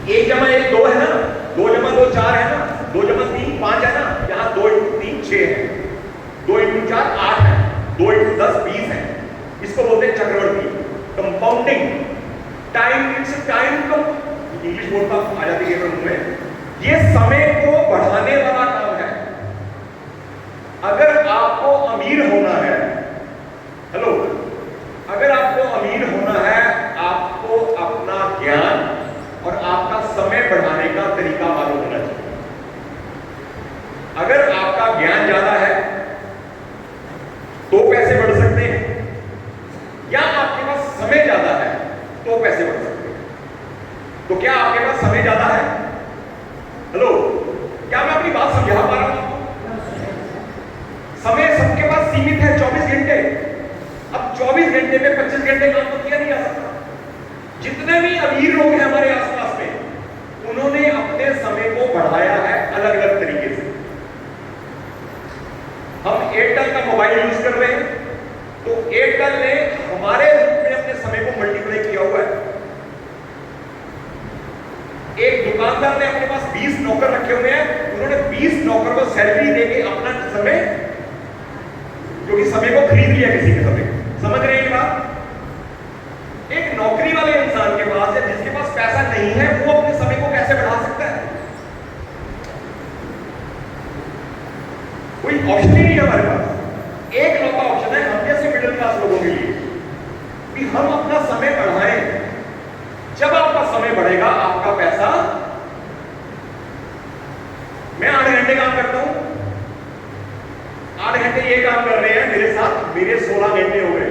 1 जमा 1 2 है ना, 2 जमा 2 4 है ना, 2 जमा 3 5 है ना, यहाँ 2 × 3 6 है, 2 × 4 8 है, 2 × 10 20 है। इसको बोलते हैं चक्रवर्ती कंपाउंडिंग टाइम। इट्स टाइम को इंग्लिश बोलता आ जाती है मुंह में। ये समय को बढ़ाने वाला काम है। अगर आपको अमीर होना है, हेलो, अगर आपको अमीर होना है, आपको अपना ज्ञान और आपका समय बढ़ाने का तरीका मालूम होना चाहिए। अगर आपका ज्ञान ज्यादा है तो पैसे बढ़ सकते हैं, या आपके पास समय ज्यादा है तो पैसे बढ़ सकते हैं। तो क्या आपके पास समय ज्यादा है? हेलो, क्या मैं अपनी बात समझा पा रहा हूं? समय सबके पास सीमित है 24 घंटे। अब 24 घंटे में 25 घंटे काम तो किया नहीं जा सकता। जितने भी अमीर लोग हैं हमारे आसपास में, उन्होंने अपने समय को बढ़ाया है अलग अलग तरीके से। हम एयरटेल का मोबाइल यूज कर रहे हैं, तो एयरटेल ने हमारे रूप में अपने समय को मल्टीप्लाई किया हुआ है। एक दुकानदार ने अपने पास 20 नौकर रखे हुए हैं, उन्होंने 20 नौकर को सैलरी देके अपना समय, जो कि समय को खरीद लिया किसी के समय। समझ रहे हैं बात? एक नौकरी वाले इंसान के पास या जिसके पास पैसा नहीं है, वो अपने समय को कैसे बढ़ा सकता है? कोई ऑप्शन ही नहीं है हमारे पास। एक लौता ऑप्शन है हम जैसे मिडिल क्लास लोगों के लिए कि हम अपना समय बढ़ाएं। जब आपका समय बढ़ेगा, आपका पैसा, मैं 8 घंटे काम करता हूं, 8 घंटे ये काम कर रहे हैं मेरे साथ, मेरे 16 घंटे हो गए।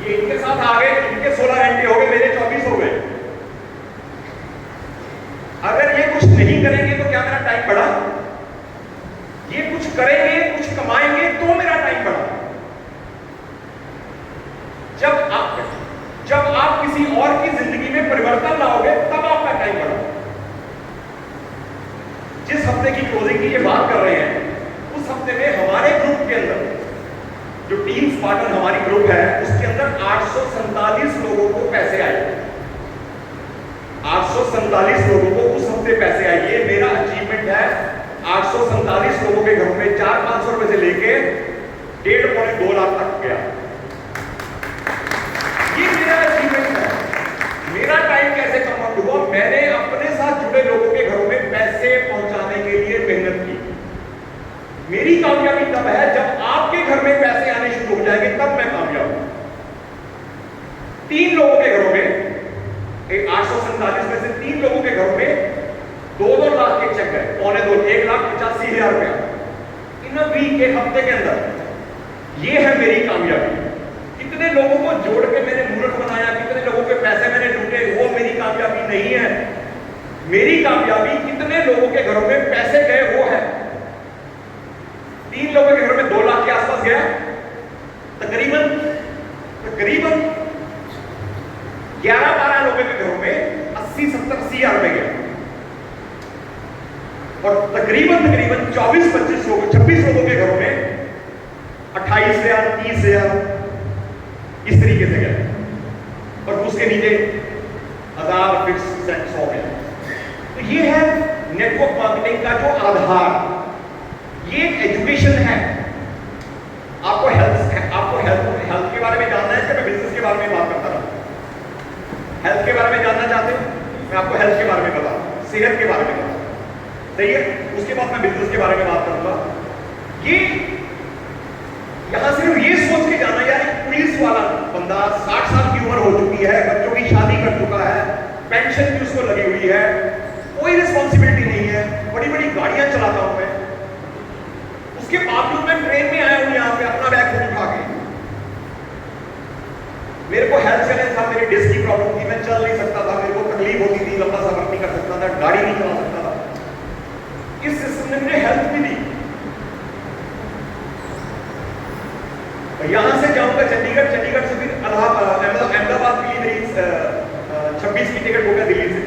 ये इनके साथ आ गए, इनके 16 घंटे हो गए, मेरे 24 हो गए। अगर ये कुछ नहीं करेंगे तो क्या मेरा टाइम बढ़ा? ये कुछ करेंगे, कुछ कमाएंगे तो मेरा टाइम बढ़ा। जब आप किसी और की जिंदगी में परिवर्तन लाओगे, तब आपका टाइम बढ़ा। जिस हफ्ते की क्लोजिंग की ये बात कर रहे हैं, उस हफ्ते में हमारे ग्रुप के अंदर, जो टीम स्पार्टन हमारी ग्रुप है, उसके अंदर 847 लोगों को पैसे आए। 847 लोगों को उस हफ्ते पैसे आए। ये मेरा अचीवमेंट है। 847 लोगों के घरों में 400-500 रुपए से लेके 1.5-2 लाख तक गया। ये मेरा अचीवमेंट है। मेरा टाइम कैसे कम हुआ? मैंने अपने साथ जुड़े लोगों के घरों में पैसे पहुंचाने के लिए मेहनत की। मेरी कामयाबी तब है जब आपके घर में पैसे आने शुरू हो जाएंगे, तब मैं कामयाब हूं। 3 लोगों के घरों में, 847 में से 3 लोगों के घरों में 2-2 लाख के चेक है, 2.25 1,85,000 रुपया इन वीक, एक हफ्ते के अंदर। ये है मेरी कामयाबी। कितने लोगों को जोड़ के मैंने मूर्ख बनाया, कितने लोगों के पैसे मैंने लूटे, वो मेरी कामयाबी नहीं है। मेरी कामयाबी कितने लोगों के घरों में पैसे गए, वो है। 3 लोगों के घरों में 2 लाख के आसपास गया, तकरीबन 11-12 लोगों के घरों में 80-70-80 रुपए गया, और तकरीबन 24-25 लोगों, 26 लोगों के घरों में 28,000 30,000 इस तरीके से गया, और उसके नीचे 1000 फिक्स सेट्स हो गए। तो ये है नेटवर्क मार्केटिंग का जो आधार। ये एक एजुकेशन है। आपको हेल्थ के बारे में जानना है, मैं बिजनेस के बारे में बात करता रहा। हेल्थ के बारे में जानना चाहते हो, मैं आपको हेल्थ के बारे में बता, सेहत के बारे में बता, सही है। उसके बाद मैं बिजनेस के बारे में बात करूंगा। ये यहां सिर्फ ये सोच के जाना, यार एक पुलिस वाला बंदा 60 साल की उम्र हो चुकी है, बच्चों की शादी कर चुका है, पेंशन भी उसको लगी हुई है, कोई रिस्पॉन्सिबिलिटी नहीं है, बड़ी बड़ी गाड़ियां चलाता हूं मैं, उसके बावजूद मैं ट्रेन में आया हूं यहाँ पे अपना बैग खुद उठा के। मेरे को हेल्थ चैलेंज था, मेरी डिस्क की प्रॉब्लम थी, मैं चल नहीं सकता था, मेरे को तकलीफ होती थी, लंबा सफर नहीं कर सकता था, गाड़ी नहीं चला सकता था। इस सिस्टम ने मुझे हेल्प भी दी। यहां से जाऊंगा चंडीगढ़, चंडीगढ़ से फिर अहमदाबाद के लिए 26 की टिकट होगा दिल्ली से।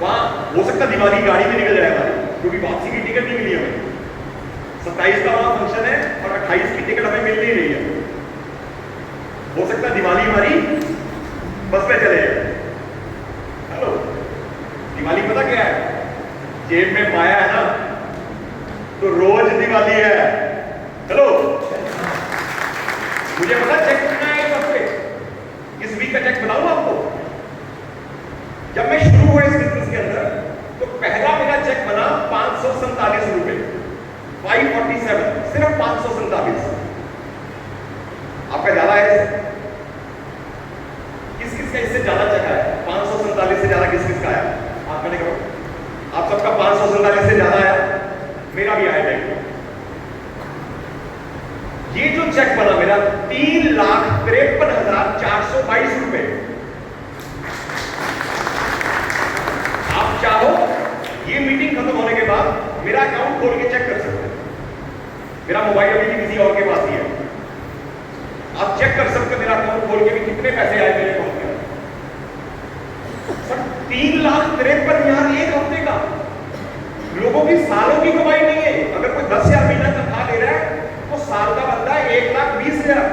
वहां हो सकता दिवाली गाड़ी में निकल जाए हमारी, क्योंकि वापसी की टिकट नहीं मिली हमें। 27 का वहां फंक्शन है और 28 की टिकट हमें मिल नहीं रही है। हो सकता दिवाली हमारी बस में चले गए। हेलो, दिवाली पता क्या है? जेब में माया है ना तो रोज दिवाली है। हेलो, मुझे पता चेक कितना है इस हफ्ते, इस वीक का चेक बताऊं आपको। जब मैं शुरू हुआ इस बिजनेस के अंदर तो पहला मेरा चेक बना 547 रुपए, 547, सिर्फ 547। आपका ज्यादा है? किस किस का इससे ज्यादा चेक आया? 547 से ज्यादा किस किस का आया? आप मैंने कहा आप सबका 547 से ज्यादा आया, मेरा भी आया। ये जो चेक बना मेरा 3,53,422 रुपए। आप चाहो ये मीटिंग खत्म होने के बाद मेरा अकाउंट खोल के चेक कर सकते हैं। मेरा मोबाइल अभी भी किसी और के पास ही है, आप चेक कर सकते हैं मेरा अकाउंट खोल के भी कितने पैसे आए मेरे अकाउंट में। सर 3,53,000 एक हफ्ते का। लोगों की सालों की कमाई नहीं है। अगर कोई 10,000 महीना तनख्वाह ले रहा है तो साल का बनता है 1,20,000।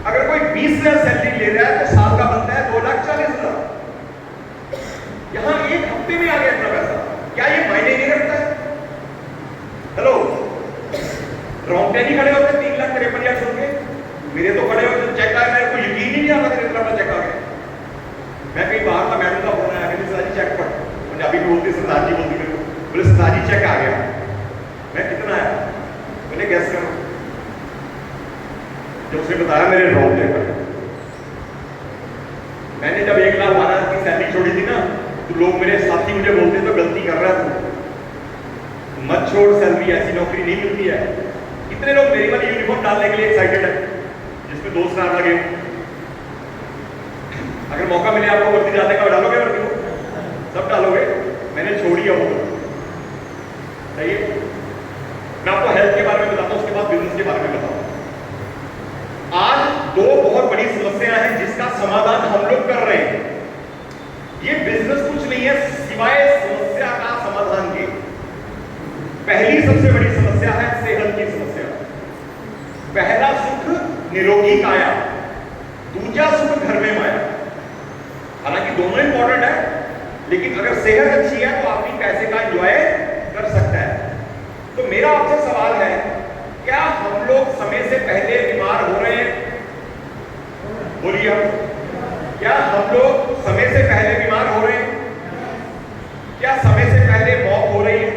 अगर कोई 20,000 सैलरी ले रहा है तो साल का बनता है 2,40,000। यहां एक हफ्ते में आ गया इतना पैसा। क्या ये मायने नहीं रखता है? हेलो, रोंगटे नहीं खड़े होते 3,53,000 सुन के? मेरे तो खड़े होते, चेक आया, मेरे को यकीन ही नहीं आता कि इतना चेक आ गया। मैं कहीं बाहर था, मैडम का फोन आया, कहते सरदार जी चेक पढ़। पंजाबी में बोलती, सरदार जी बोलती मेरे को, बोले सरदार जी चेक आ गया। मैं कितना आया? मैंने गैस करो। जब उसने बताया मेरे रोंगटे खड़े। मैंने जब 1,12,000 की सैलरी छोड़ी थी ना तो लोग मेरे साथी मुझे बोलते तो गलती कर रहा है तू, मत छोड़ सैलरी, ऐसी नौकरी नहीं मिलती है। कितने लोग मेरी वाली यूनिफॉर्म डालने के लिए एक्साइटेड है जिसमें 2 स्टार लगे? अगर मौका मिले आपको वर्दी डालने का, डालोगे वर्दी को? सब डालोगे? मैंने छोड़ी है वो। सही है। मैं आपको हेल्थ के बारे में बताता हूं, उसके बाद बिजनेस के बारे में बताऊं। आज 2 बहुत बड़ी समस्याएं हैं जिसका समाधान हम लोग कर रहे हैं। ये बिजनेस कुछ नहीं है सिवाय समस्या का समाधान के। पहली सबसे बड़ी समस्या है सेहत की समस्या। पहला सुख निरोगी काया, दूसरा सुख घर में माया। हालांकि दोनों इंपॉर्टेंट है, लेकिन अगर सेहत अच्छी है तो आदमी पैसे का एंजॉय कर सकता है। तो मेरा आपसे सवाल है, क्या हम लोग समय से पहले बीमार हो रहे हैं? बोलिए हम। क्या हम लोग समय से पहले बीमार हो रहे हैं? क्या समय से पहले मौत हो रही है?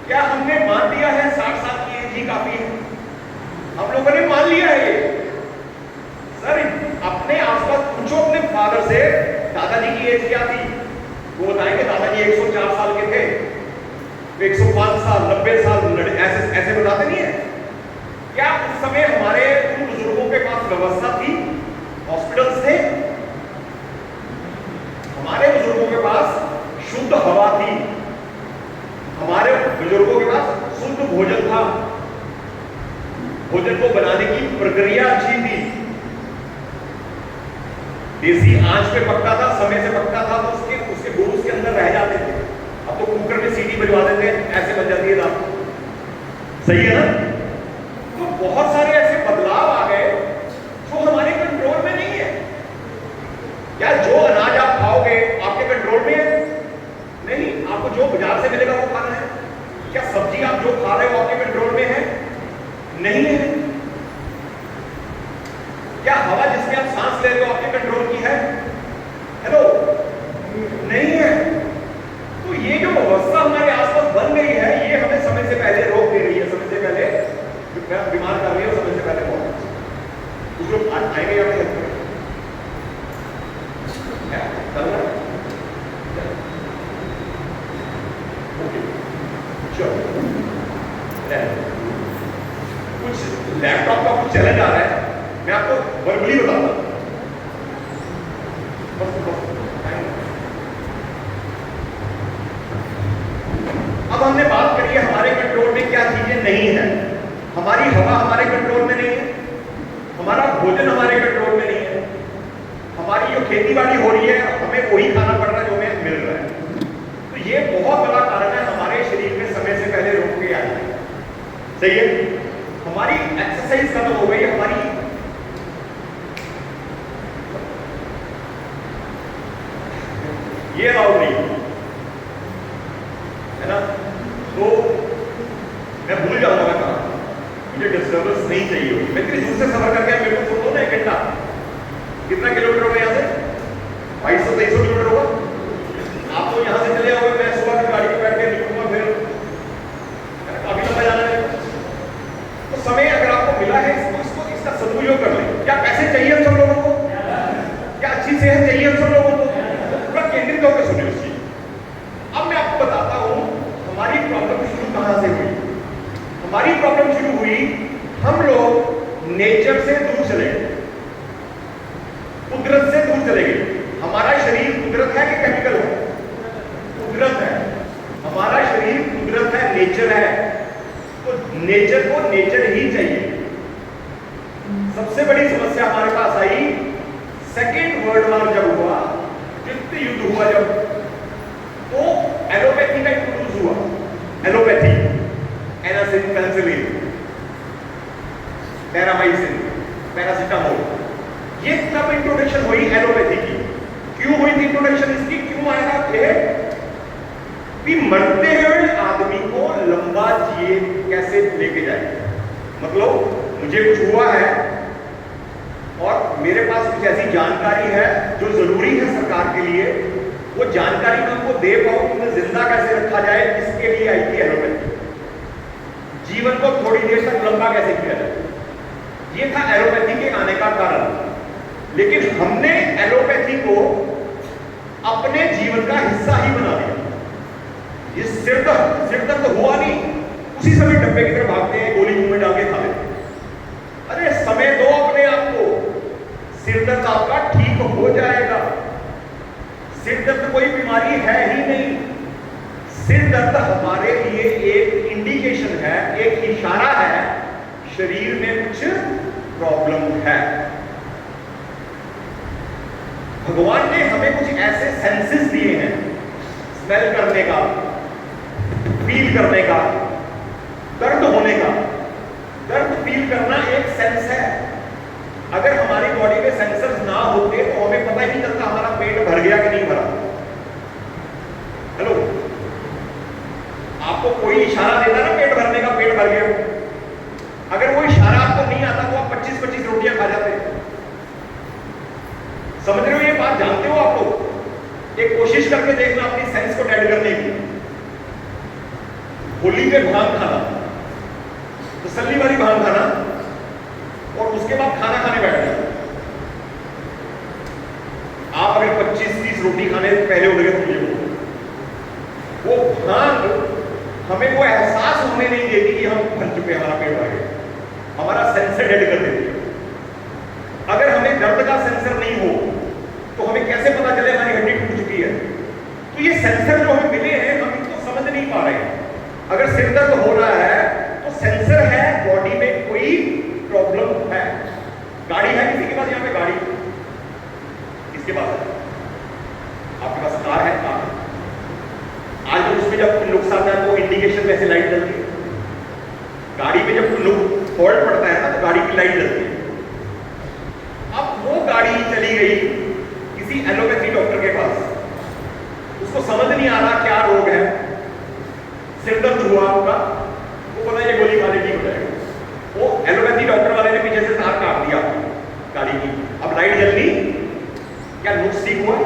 क्या हमने मान लिया है 60 साल की एज ही काफी है? हम लोगों ने मान लिया है ये। सर अपने आसपास पूछो अपने फादर से, दादाजी की एज क्या थी? वो बताएंगे दादाजी 104 साल के थे, 105 साल, 90 साल, ऐसे ऐसे बताते नहीं है। क्या उस समय हमारे उन बुजुर्गों के पास व्यवस्था थी? हॉस्पिटल्स थे? हमारे बुजुर्गों के पास शुद्ध हवा थी, हमारे बुजुर्गों के पास शुद्ध भोजन था, भोजन को बनाने की प्रक्रिया अच्छी थी, देसी आंच पे पकता था, समय से पकता था, तो उसके गुण उसके अंदर रह जाते थे। अब तो कुकर में सीटी बजवा देते हैं, ऐसे बन जाती है दाल। सही है ना? तो बहुत सारे ऐसे बदलाव आ गए जो हमारे कंट्रोल में नहीं है। क्या जो अनाज आप खाओगे आपके कंट्रोल में है? नहीं। आपको जो बाजार से मिलेगा वो खाना है। क्या सब्जी आप जो खा रहे हो आपके कंट्रोल में है? नहीं है। क्या हवा जिसमें आप सांस ले रहे हो आपके कंट्रोल की है? हेलो, नहीं है। तो ये जो अवस्था हमारे आसपास बन गई है, ये हमें समय से पहले रोक दे रही है, समय से पहले बीमार कर रही है, समय से पहले मौत। कुछ लोग आएंगे या नहीं? कुछ लैपटॉप का कुछ चैलेंज आ रहा है, मैं आपको वर्बली बताता हूं। अब हमने बात करी है हमारे कंट्रोल में क्या चीजें नहीं है। हमारी हवा हमारे कंट्रोल में नहीं है, हमारा भोजन हमारे कंट्रोल में नहीं है, हमारी जो खेती बाड़ी हो रही है हमें वही खाना पड़ रहा है जो हमें मिल रहा है। तो ये बहुत बड़ा कारण है हमारे शरीर में समय से पहले रोग के आए। सही है? हमारी एक्सरसाइज खत्म हो गई, हमारी ये अलाउड नहीं है ना। तो मैं भूल जाऊंगा मैं कहा, मुझे डिस्टर्बेंस नहीं चाहिए होगी। मैं इतनी दूर से सफर करके मेरे को छोड़ दो ना 1 घंटा, कितना किलोमीटर होगा यहाँ से? 2200-2300 किलोमीटर होगा। आप तो यहाँ से चले आओगे, मैं सुबह की गाड़ी में बैठ के निकलूंगा, फिर काफी लंबा जाना है। तो समय अगर आपको मिला है इसको इसका सदुपयोग कर लें। क्या पैसे चाहिए हम सब लोगों को? क्या अच्छी सेहत चाहिए हम सब लोगों को? पूरा केंद्रित होकर सुने उस चीज। अब मैं आपको बताता हूं हमारी प्रॉब्लम शुरू कहां से हुई। हमारी प्रॉब्लम शुरू हुई, हम लोग नेचर से दूर चले गए, कुदरत से दूर चले गए। हमारा शरीर कुदरत है कि केमिकल है? कुदरत है। हमारा शरीर कुदरत है, नेचर है। तो नेचर को नेचर ही चाहिए। सबसे बड़ी समस्या हमारे पास आई सेकेंड वर्ल्ड वॉर जब हुआ, विश्व युद्ध हुआ जब, तो एलोपैथी का इंट्रोड्यूस हुआ। एलोपैथी, एनासिन, पेनिसिलिन, पैरामाइसिन, पैरासिटामोल, ये तब इंट्रोडक्शन हुई एलोपैथी की। क्यों हुई थी इंट्रोडक्शन इसकी? क्यों आया थे कि मरते हुए आदमी को लंबा जिए कैसे लेके जाए। मतलब मुझे कुछ हुआ है और मेरे पास कुछ ऐसी जानकारी है जो जरूरी है सरकार के लिए, वो जानकारी मैं उनको दे पाऊं कि उन्हें जिंदा कैसे रखा जाए, इसके लिए आई थी एलोपैथी। जीवन को थोड़ी देर तक लंबा कैसे किया जाए, ये था एलोपैथी के आने का कारण। लेकिन हमने एलोपैथी को अपने जीवन का हिस्सा ही बना दिया। ये सिर दर्द हुआ नहीं, उसी समय डब्बे की तरफ भागते हैं, गोली मुंह में डाल के खा लेते हैं। अरे समय दो अपने आप को, सिर दर्द आपका ठीक हो जाएगा। सिर दर्द कोई बीमारी है ही नहीं। सिर दर्द हमारे लिए एक इंडिकेशन है, एक इशारा है शरीर में कुछ प्रॉब्लम है। भगवान ने हमें कुछ ऐसे सेंसेस दिए हैं, स्मेल करने का, फील करने का, दर्द होने का। दर्द फील करना एक सेंस है। अगर हमारी बॉडी में सेंसर्स ना होते तो हमें पता ही नहीं चलता हमारा पेट भर गया कि नहीं भरा। हेलो, आपको कोई इशारा देता ना पेट भरने का, पेट भर गया। अगर वो इशारा आपको नहीं आता तो आप 25-25 रोटियां खा जाते। समझ रहे हो ये बात? जानते हो आप लोग? एक कोशिश करके देखना अपनी सेंस को डेड करने की। होली पे भांग खाना, तसल्ली वाली भांग खाना, और उसके बाद खाना खाने बैठ जाना। आप अगर 25-30 रोटी खाने पहले हो गए तो मुझे वो भांग हमें वो एहसास होने नहीं देती कि हम भर चुके, हमारा पेट भर गया। हमारा सेंसर डेड कर देती है। अगर हमें दर्द का सेंसर नहीं हो तो हमें कैसे पता चले हमारी हड्डी टूट चुकी है? तो ये सेंसर जो हमें मिले हैं हम इनको समझ नहीं पा रहे हैं। अगर सिर दर्द हो रहा है तो सेंसर है, बॉडी में कोई प्रॉब्लम है। गाड़ी है किसी के पास यहाँ पे? गाड़ी किसके पास है? आपके पास कार है? कार आज तो उसमें जब नुकसान आता है तो इंडिकेशन में ऐसे लाइट जलती है। गाड़ी में जब फॉल्ट पड़ता है ना तो गाड़ी की लाइट जलती है। अब वो गाड़ी चली गई किसी एलोपैथी डॉक्टर के पास, उसको समझ नहीं आ रहा क्या रोग है, सिर दर्द हुआ होगा, वो बोला ये गोली खाने ठीक हो जाएगा। वो एलोपैथी डॉक्टर वाले ने पीछे से तार काट दिया गाड़ी की। अब लाइट जल गई, क्या नुक्स ठीक हुआ?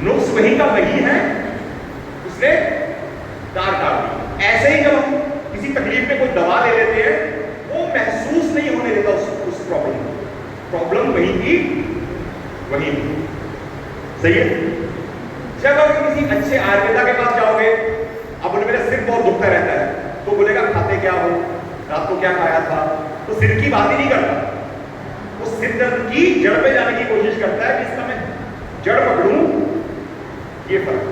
नुक्स वही का वही है, उसने तार काट दी। ऐसे ही जब हम किसी तकलीफ में कोई दवा ले लेते हैं वो महसूस नहीं होने देता उस प्रॉब्लम को। प्रॉब्लम वही थी, वही थी। सही है? जब आप किसी अच्छे आयुर्वेदा के पास जाओगे, अब बोले मेरा सिर बहुत दुखता रहता है, तो बोलेगा खाते क्या हो, रात को क्या खाया था, तो सिर की बात ही नहीं करता। वो सिर दर्द की जड़ पे जाने की कोशिश करता है कि इसका मैं जड़ पकड़ूं। ये फर्क।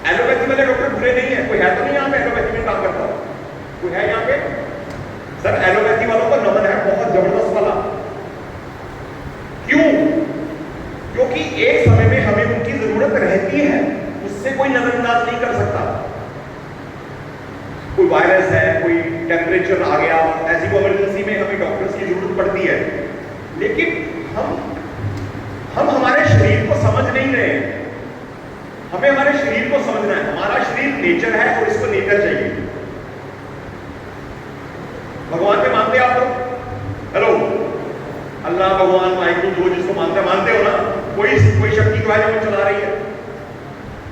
एलोपैथी वाले डॉक्टर बुरे नहीं है। कोई है तो नहीं यहाँ पे एलोपैथी में काम करता हो? कोई है यहाँ पे? सर एलोपैथी वालों का नमन है, बहुत जबरदस्त वाला। क्यों? क्योंकि एक समय में हमें उनकी जरूरत रहती है, उससे कोई नजरअंदाज नहीं कर सकता। कोई वायरस है, कोई टेम्परेचर आ गया, ऐसी कोई इमरजेंसी में हमें डॉक्टर्स की जरूरत पड़ती है। लेकिन हम हमारे शरीर को समझ नहीं रहे हैं। हमें हमारे शरीर को समझना है। हमारा शरीर नेचर है और इसको नेचर चाहिए। भगवान पे मानते हैं आप लोग? हेलो, अल्लाह, भगवान, वाहिगुरु, जो जिसको मानते हो ना, कोई शक्ति तो है जो चला रही है।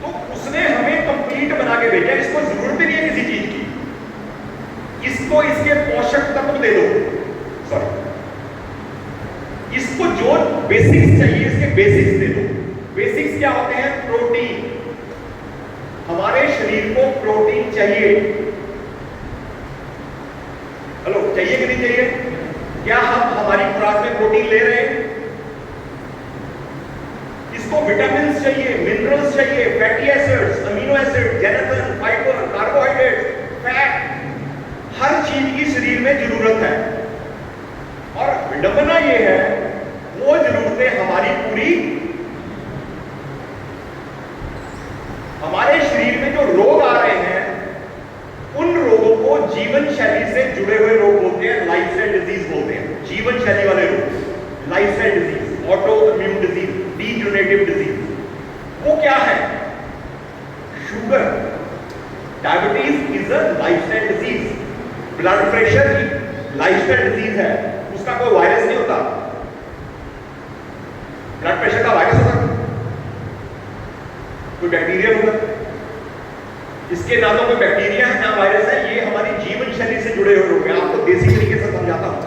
तो उसने हमें कंप्लीट बना के भेजा। इसको जरूरत ही नहीं है किसी चीज की। इसको इसके पोषक तत्व दे दो, सॉरी, इसको जो बेसिक्स चाहिए इसके बेसिक्स दे दो। बेसिक्स क्या होते हैं? प्रोटीन। हमारे शरीर को प्रोटीन चाहिए। हेलो, चाहिए कि नहीं चाहिए? क्या हम हमारी खुराक में प्रोटीन ले रहे हैं? इसको विटामिन चाहिए, मिनरल्स चाहिए, फैटी एसिड्स, अमीनो एसिड, जेनेटिन, फाइबर, कार्बोहाइड्रेट, फैट, हर चीज की शरीर में जरूरत है। और विडंबना ये है, वो जरूरतें हमारी पूरी, हमारे शरीर में जो रोग आ रहे हैं उन रोगों को जीवन शैली से जुड़े हुए रोग बोलते हैं, लाइफस्टाइल डिजीज बोलते हैं। जीवन शैली वाले रोग, lifestyle disease, auto immune disease, degenerative disease. वो क्या है? Sugar, diabetes is a lifestyle disease. Blood pressure lifestyle disease है, उसका कोई वायरस नहीं होता। ब्लड प्रेशर का वायरस होता, कोई बैक्टीरिया होता। इसके ना तो कोई बैक्टीरिया है ना वायरस है, ये हमारी जीवन शैली से जुड़े हुए रोग हैं। आपको देसी तरीके से समझाता हूं।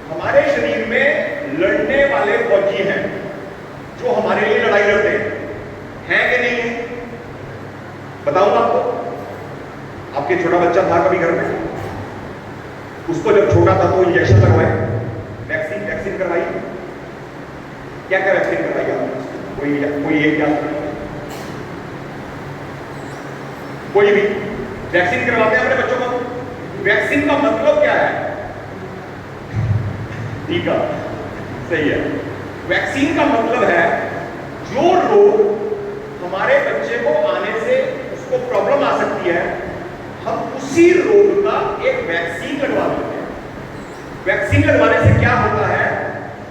हमारे शरीर में लड़ने वाले फौजी हैं जो हमारे लिए लड़ाई लड़ते हैं कि नहीं है? बताऊं आपको? आपके छोटा बच्चा था कभी घर में, उसको जब छोटा था तो इंजेक्शन लगवाए, वैक्सीन करवाई। क्या क्या वैक्सीन करवाई आपने? कोई एक याद, कोई भी वैक्सीन करवाते हैं अपने बच्चों को। वैक्सीन का मतलब क्या है? टीका, सही है। वैक्सीन का मतलब है जो रोग हमारे बच्चे को आने से उसको प्रॉब्लम आ सकती है, हम उसी रोग का एक वैक्सीन लगवा देते हैं। वैक्सीन लगवाने से क्या होता है?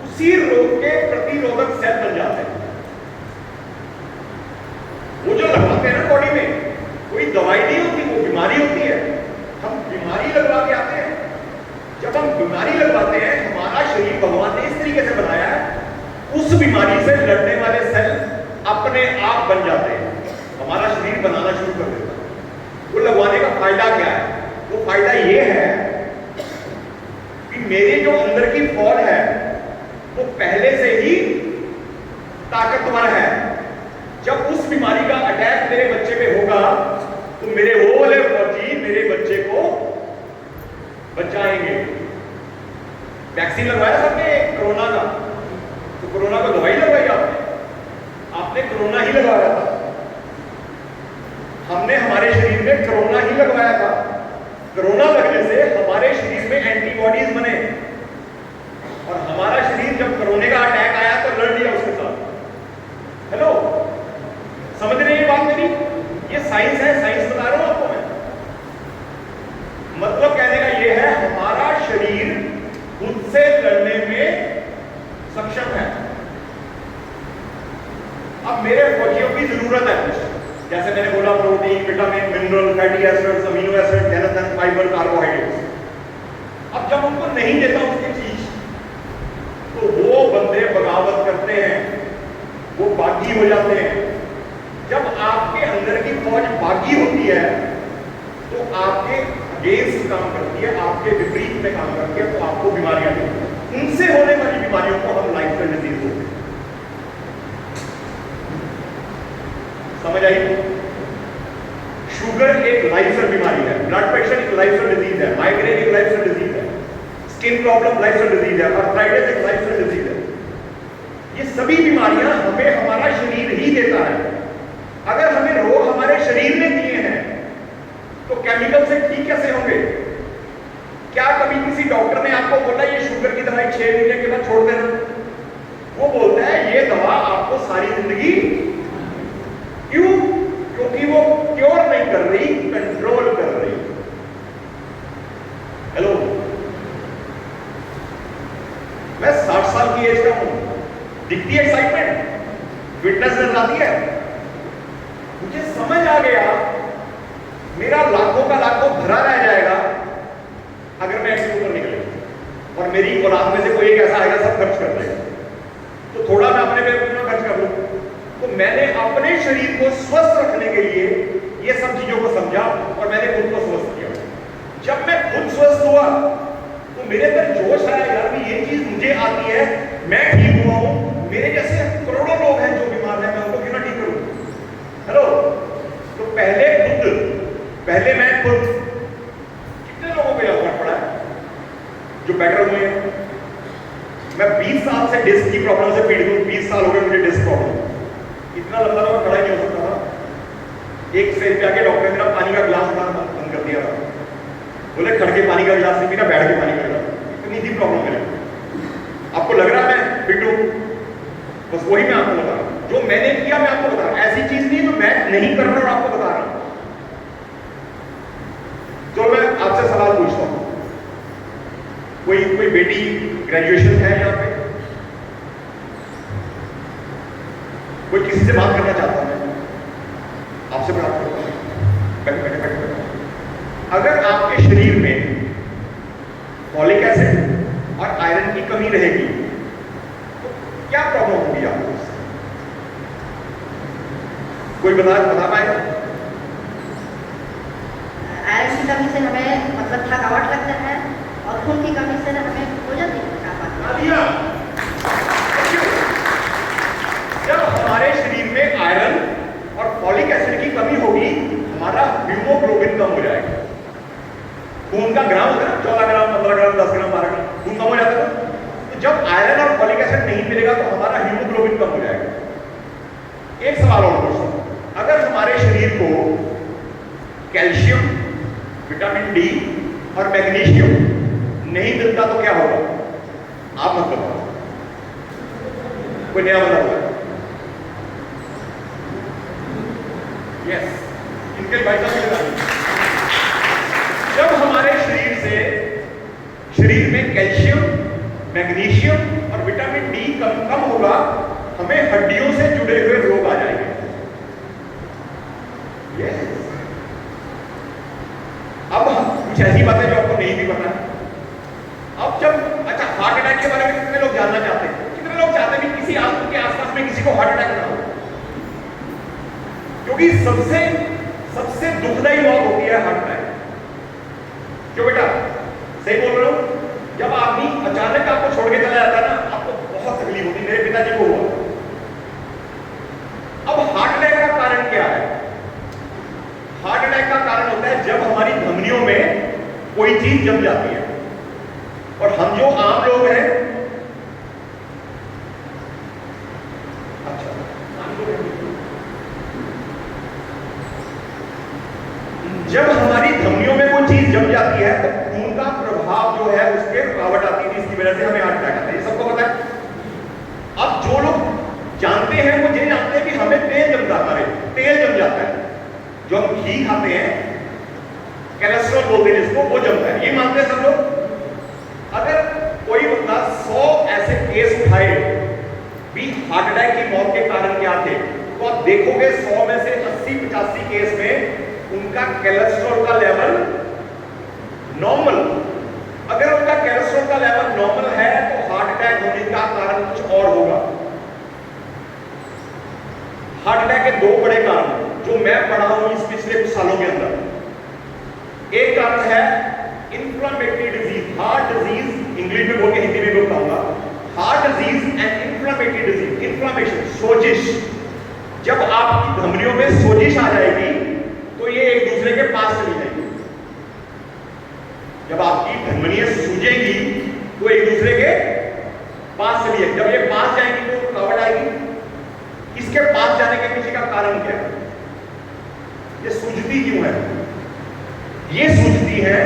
उसी रोग के प्रतिरोधक सेल बन जाते हैं। वो जो लगवाते हैं ना बॉडी में, कोई दवाई नहीं होती, वो बीमारी होती है। हम बीमारी लगवा के आते हैं। जब हम बीमारी लगवाते हैं, हमारा शरीर भगवान ने इस तरीके से बनाया है, उस बीमारी से लड़ने वाले सेल अपने आप बन जाते हैं, हमारा शरीर बनाना शुरू कर देता है। वो लगवाने का फायदा क्या है? वो फायदा ये है कि मेरी जो अंदर की फौज है वो पहले से ही ताकतवर है। जब उस बीमारी का अटैक मेरे बच्चे पे होगा तो मेरे वो वाले फौजी मेरे बच्चे को बचाएंगे। वैक्सीन लगवाया सबने कोरोना का, तो कोरोना को दवाई लगवाई आपने कोरोना ही लगवाया था। हमने हमारे शरीर में कोरोना ही लगवाया था। कोरोना लगने से हमारे शरीर में एंटीबॉडीज बने और हमारा शरीर जब कोरोना का अटैक आया तो लड़ लिया उसके साथ। हेलो, समझ रहे हैं बात मेरी? ये साइंस है, साइंस बता रहा हूं आपको मैं। मतलब कहने का ये है, हमारा शरीर खुद से लड़ने में सक्षम है। अब मेरे फौजियों की जरूरत है, जैसे मैंने बोला, protein, vitamin, mineral, fatty acids, amino acid, जेनेटिन, फाइबर, कार्बोहाइड्रेट्स। अब जब उनको नहीं देता उसकी चीज, तो वो बंदे बगावत करते हैं, वो बागी हो जाते हैं। जब आपके अंदर की फौज बागी होती है तो आपके अगेंस्ट काम करती है, आपके विपरीत में काम करती है, तो आपको बीमारियां देती है। उनसे होने वाली बीमारियों को हम लाइफस्टाइल डिजीज बोलते हैं। समझ आई? शुगर एक लाइफस्टाइल बीमारी है, ब्लड प्रेशर एक लाइफस्टाइल डिजीज है, माइग्रेन एक लाइफस्टाइल डिजीज है, स्किन प्रॉब्लम लाइफस्टाइल डिजीज है, आर्थराइटिस एक लाइफस्टाइल डिजीज है। ये सभी बीमारियां हमें हमारा शरीर ही देता है। अगर हमें रोग हमारे शरीर ने दिए हैं तो केमिकल से ठीक कैसे होंगे? क्या कभी किसी डॉक्टर ने आपको बोला ये शुगर की दवाई 6 महीने के बाद छोड़ देना? वो बोलता है ये दवा आपको सारी जिंदगी, क्यों? क्योंकि वो क्योर नहीं कर रही, कंट्रोल कर रही। हेलो, मैं 60 साल की एज का हूं, दिखती है एक्साइटमेंट, फिटनेस नजर आती है। मुझे समझ आ गया मेरा लाखों का लाखों भरा रह जाएगा अगर मैं एक्स ऊपर निकले और मेरी औलाद में से कोई एक ऐसा आएगा सब खर्च कर देगा, तो थोड़ा मैं अपने पे क्यों खर्च कर लूं। तो मैंने अपने शरीर को स्वस्थ रखने के लिए ये सब चीजों को समझा और मैंने खुद को स्वस्थ किया। जब मैं खुद स्वस्थ हुआ तो मेरे अंदर जोश आया, यार भी ये चीज मुझे आती है, मैं ठीक हुआ हूं, मेरे जैसे करोड़ों लोग हैं जो बीमार हैं, मैं उनको क्यों ना ठीक करूं। हेलो, तो पहले मैं खुद, कितने लोगों को यह फर्क पड़ा है जो बेटर हुए हैं। मैं 20 साल से डिस्क की प्रॉब्लम से पीड़ित हूं, 20 साल हो गए मुझे डिस्क प्रॉब्लम। इतना लंबा मैं खड़ा नहीं हो सकता था। एक से जाके डॉक्टर ने मेरा पानी का गिलास उठाना बंद कर दिया था, बोले खड़ के पानी का गिलास नहीं पीना, बैठ के पानी पीना। इतनी थी प्रॉब्लम मेरे। आपको लग रहा है मैं फिट हूं, बस वही मैं आपको बता रहा हूं, जो मैंने किया मैं आपको बता रहा हूं। ऐसी चीज नहीं जो मैं नहीं कर रहा और आपको बता रहा हूं। तो मैं आपसे सवाल पूछता हूं, कोई बेटी ग्रेजुएशन है यहाँ पे? कोई किसी से बात करना चाहता है? आपसे बात करता हूं, बैठे। अगर आपके शरीर में फॉलिक एसिड और आयरन की कमी रहेगी तो क्या प्रॉब्लम होगी आपको? कोई बता पाएगा? आयरन की कमी से हमें मतलब थकावट लगता है और खून की कमी से हमें भोजन नहीं कर पाते। जब हमारे शरीर में आयरन और फॉलिक एसिड की कमी होगी, हमारा हीमोग्लोबिन कम हो जाएगा। खून का ग्राम होता है 14 ग्राम, 15 ग्राम, 10 ग्राम, 12 ग्राम खून कम हो जाता है। तो जब आयरन और फॉलिक एसिड नहीं मिलेगा तो हमारा हीमोग्लोबिन कम हो जाएगा। एक सवाल और पूछता, अगर हमारे शरीर को कैल्शियम, विटामिन डी और मैग्नीशियम नहीं मिलता तो क्या होगा? आप मत बताओ, कोई नया बता होगा। यस, इनके भाई साहब, जब हमारे शरीर में कैल्शियम, मैग्नीशियम और विटामिन डी कम होगा, हमें हड्डियों से जुड़े हुए रोग आ जाएंगे। यस, अब कुछ ऐसी बातें जो आपको नहीं भी पता है। अब जब अच्छा, हार्ट अटैक के बारे में कितने लोग जानना चाहते हैं? कितने लोग चाहते हैं कि किसी के आसपास में किसी को हार्ट अटैक ना हो? क्योंकि सबसे दुखदायी मौत होती है हार्ट अटैक। क्यों बेटा, सही बोल रहा हूं? जब आदमी अचानक आपको छोड़ के चला जाता है ना, आपको बहुत तकलीफ होती है। मेरे पिताजी को हुआ। अब हार्ट अटैक का कारण क्या है? हार्ट अटैक का कारण होता है जब हमारी धमनियों में कोई चीज जम जाती है, और हम जो आम लोग हैं, अच्छा, जब हमारी धमनियों में कोई चीज जम जाती है तो खून का प्रभाव जो है उसके रुकावट आती है, इसकी वजह से हमें हार्ट अटैक आता है। ये सबको पता है। अब जो लोग जानते हैं वो ये जानते हैं कि हमें तेल जम जाता है, तेल जम जाता है। जो हम घी खाते हैं, कोलेस्ट्रॉल बोलते हैं जिसको, वो जमता है, ये मानते हैं सब लोग। अगर कोई बंदा 100 ऐसे केस उठाए भी हार्ट अटैक की मौत के कारण क्या थे, तो आप देखोगे 100 में से 80-85 केस में उनका कोलेस्ट्रॉल का लेवल नॉर्मल। अगर उनका कोलेस्ट्रॉल का लेवल नॉर्मल है तो हार्ट अटैक होने का कारण कुछ और होगा। हार्ट अटैक के दो बड़े कारण जो मैं पढ़ा हूं इस पिछले कुछ सालों के अंदर। एक कारण है inflammatory disease, heart disease, English में बोल के हिंदी में बताऊंगा। Heart disease and inflammatory disease, inflammation, सोजिश। जब आपकी धमनियों में सोजिश आ जाएगी तो ये एक दूसरे के पास चली जाएगी। जब आपकी धमनियां सूजेंगी तो एक दूसरे के पास चली जाएगी। जब ये पास जाएंगी तो रुकावट आएगी। इसके पास जाने के पीछे का कारण क्या है? ये सूजती क्यों है? ये सूजती है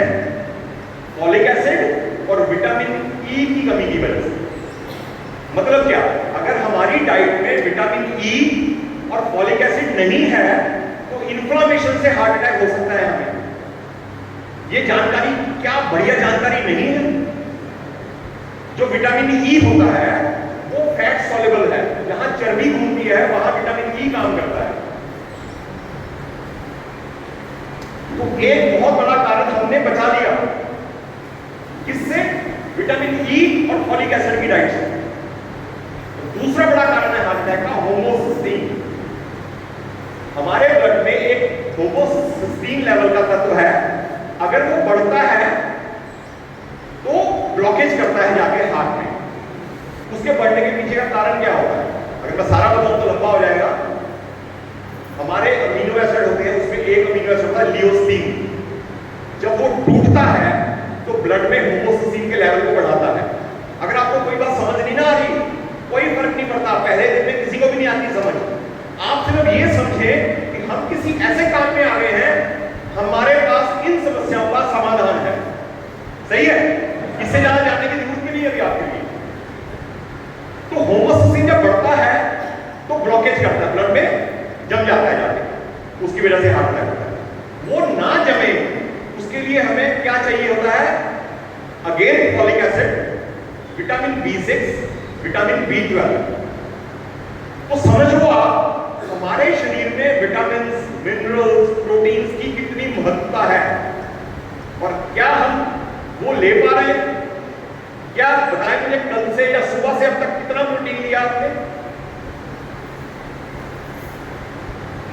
फॉलिक एसिड और विटामिन ई की कमी की वजह से। मतलब क्या? अगर हमारी डाइट में विटामिन ई और फॉलिक एसिड नहीं है तो इन्फ्लेमेशन से हार्ट अटैक हो सकता है हमें। ये जानकारी क्या बढ़िया जानकारी नहीं है? जो विटामिन ई होता है वो फैट फैट सॉल्युबल है, जहां चर्बी घूमती है वहां विटामिन ई काम करता है। तो एक बहुत बड़ा कारण हमने बचा लिया, किससे? विटामिन ई और फॉलिक एसिड की डाइट से। तो दूसरा बड़ा कारण है हार्ट अटैक का होमोसिस्टीन। हमारे ब्लड में एक होमोसिस्टीन लेवल का तत्व है, अगर वो बढ़ता है तो ब्लॉकेज करता है जाके हार्ट में। उसके बढ़ने के पीछे का कारण क्या होता है? अगर मैं सारा बताऊं तो लंबा हो जाएगा। हमारे अमीनो एसिड होते हैं, उसमें एक अमीनो एसिड होता है लियोस्टीन। जब वो टूटता है तो ब्लड में होमोसिस्टीन के लेवल को बढ़ाता है। अगर आपको कोई बात समझ नहीं ना आ रही, कोई फर्क नहीं पड़ता, पहले दिन में किसी को भी नहीं आती समझ। आप सिर्फ ये समझें कि हम किसी ऐसे काम में आ गए हैं, हमारे पास इन समस्याओं का समाधान है। सही है? इससे ज्यादा जानने की जरूरत नहीं है अभी आपके लिए। तो होमोसिस्टीन जब बढ़ता है तो ब्लॉकेज करता है, ब्लड में जम जाता है जाके, उसकी वजह से हार्ट अटैक होता है। वो ना जमे उसके लिए हमें क्या चाहिए होता है? Again folic acid, vitamin B6, vitamin B12। तो समझ लो आप, हमारे शरीर में विटामिन, मिनरल्स, प्रोटीन्स की कितनी महत्वता है और क्या हम वो ले पा रहे हैं? क्या बताएं मुझे, कल से या सुबह से अब तक कितना प्रोटीन लिया आपने?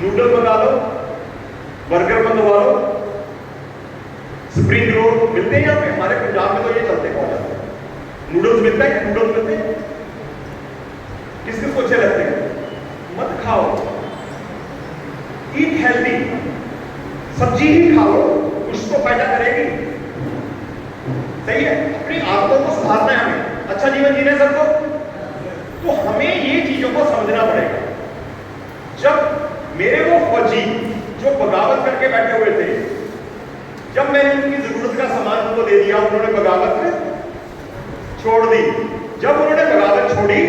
नूडल मंगा लो, बर्गर मंगवा लो, स्प्रिंग रोल मिलते हैं यहाँ पे। हमारे पंजाब में तो ये चलते बहुत ज्यादा। नूडल्स मिलता है, नूडल्स मिलते हैं, किस किस को अच्छे लगते हैं? मत खाओ, ईट हेल्दी, सब्जी ही खाओ, कुछ तो फायदा करेगी। सही है? अपनी आदतों को सुधारना है हमें, अच्छा जीवन जीना है सबको। तो हमें ये चीजों को समझना पड़ेगा। जब मेरे वो फौजी जो बगावत करके बैठे हुए थे, जब मैंने उनकी जरूरत का सामान उनको दे दिया, उन्होंने बगावत छोड़ दी। जब उन्होंने बगावत छोड़ी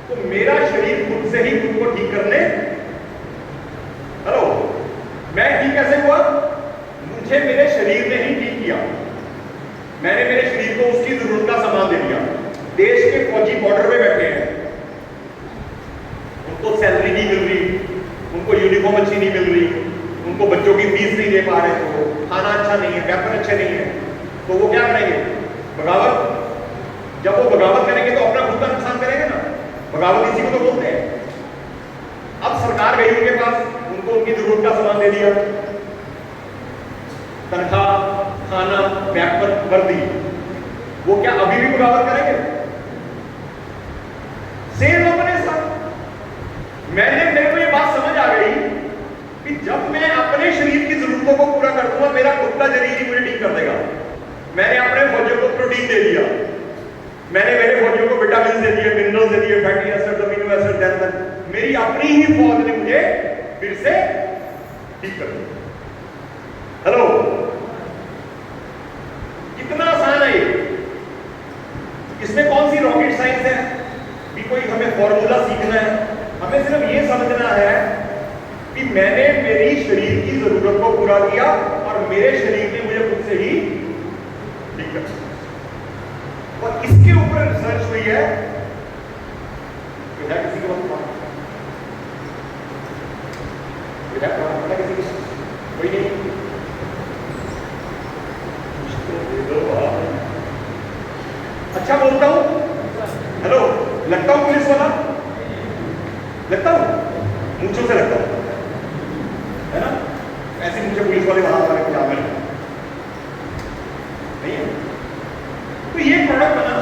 तो मेरा शरीर खुद से ही खुद को ठीक करने, हेलो, मैं ठीक कैसे हुआ? मुझे मेरे शरीर ने ही ठीक किया। मैंने मेरे शरीर को उसकी जरूरत का सामान दे दिया। देश के फौजी बॉर्डर पे बैठे हैं, उनको सैलरी नहीं मिल रही, उनको यूनिफॉर्म अच्छी नहीं मिल रही, उनको बच्चों की फीस नहीं दे पा रहे, तो खाना अच्छा नहीं है, वेपन अच्छे नहीं है, तो वो क्या करेंगे? बगावत। जब वो बगावत करेंगे तो अपना खुद का नुकसान करेंगे ना, बगावत इसी को तो बोलते हैं। अब सरकार गई उनके पास, उनको उनकी जरूरत का सामान दे दिया, तनख्वाह, खाना, वेपन, वर्दी। वो क्या अभी भी बगावत करेंगे? सेम अपने साथ। मेरे को ये बात समझ आ गई कि जब मैं अपने शरीर की जरूरतों को पूरा कर दूंगा, मेरा खुद का शरीर ही मुझे ठीक कर देगा। मैंने अपने फौजियों को प्रोटीन दे दिया, मैंने मेरे फौजियों को विटामिन दे दिए, मिनरल्स दे दिए, fatty acid, amino acid, then मेरी अपनी ही फौज ने मुझे फिर से ठीक कर दिया। हेलो, कितना आसान है ये? इसमें कौन सी रॉकेट साइंस है कि कोई हमें फॉर्मूला सीखना है? हमें सिर्फ ये समझना है कि मैंने मेरी शरीर की जरूरत को पूरा किया और मेरे शरीर ने मुझे खुद से ही ठीक कर दिया। और इसके ऊपर रिसर्च हुई है। बेटा किसी को मत बेटा किसी को कोई नहीं, अच्छा बोलता हूं, हेलो, लगता हूं पुलिस वाला? लगता हूं? मूंछों से लगता हूं, है ना? ऐसे मुझे पुलिस वाले वहां हमारे पंजाब में नहीं है। तो ये प्रोडक्ट बना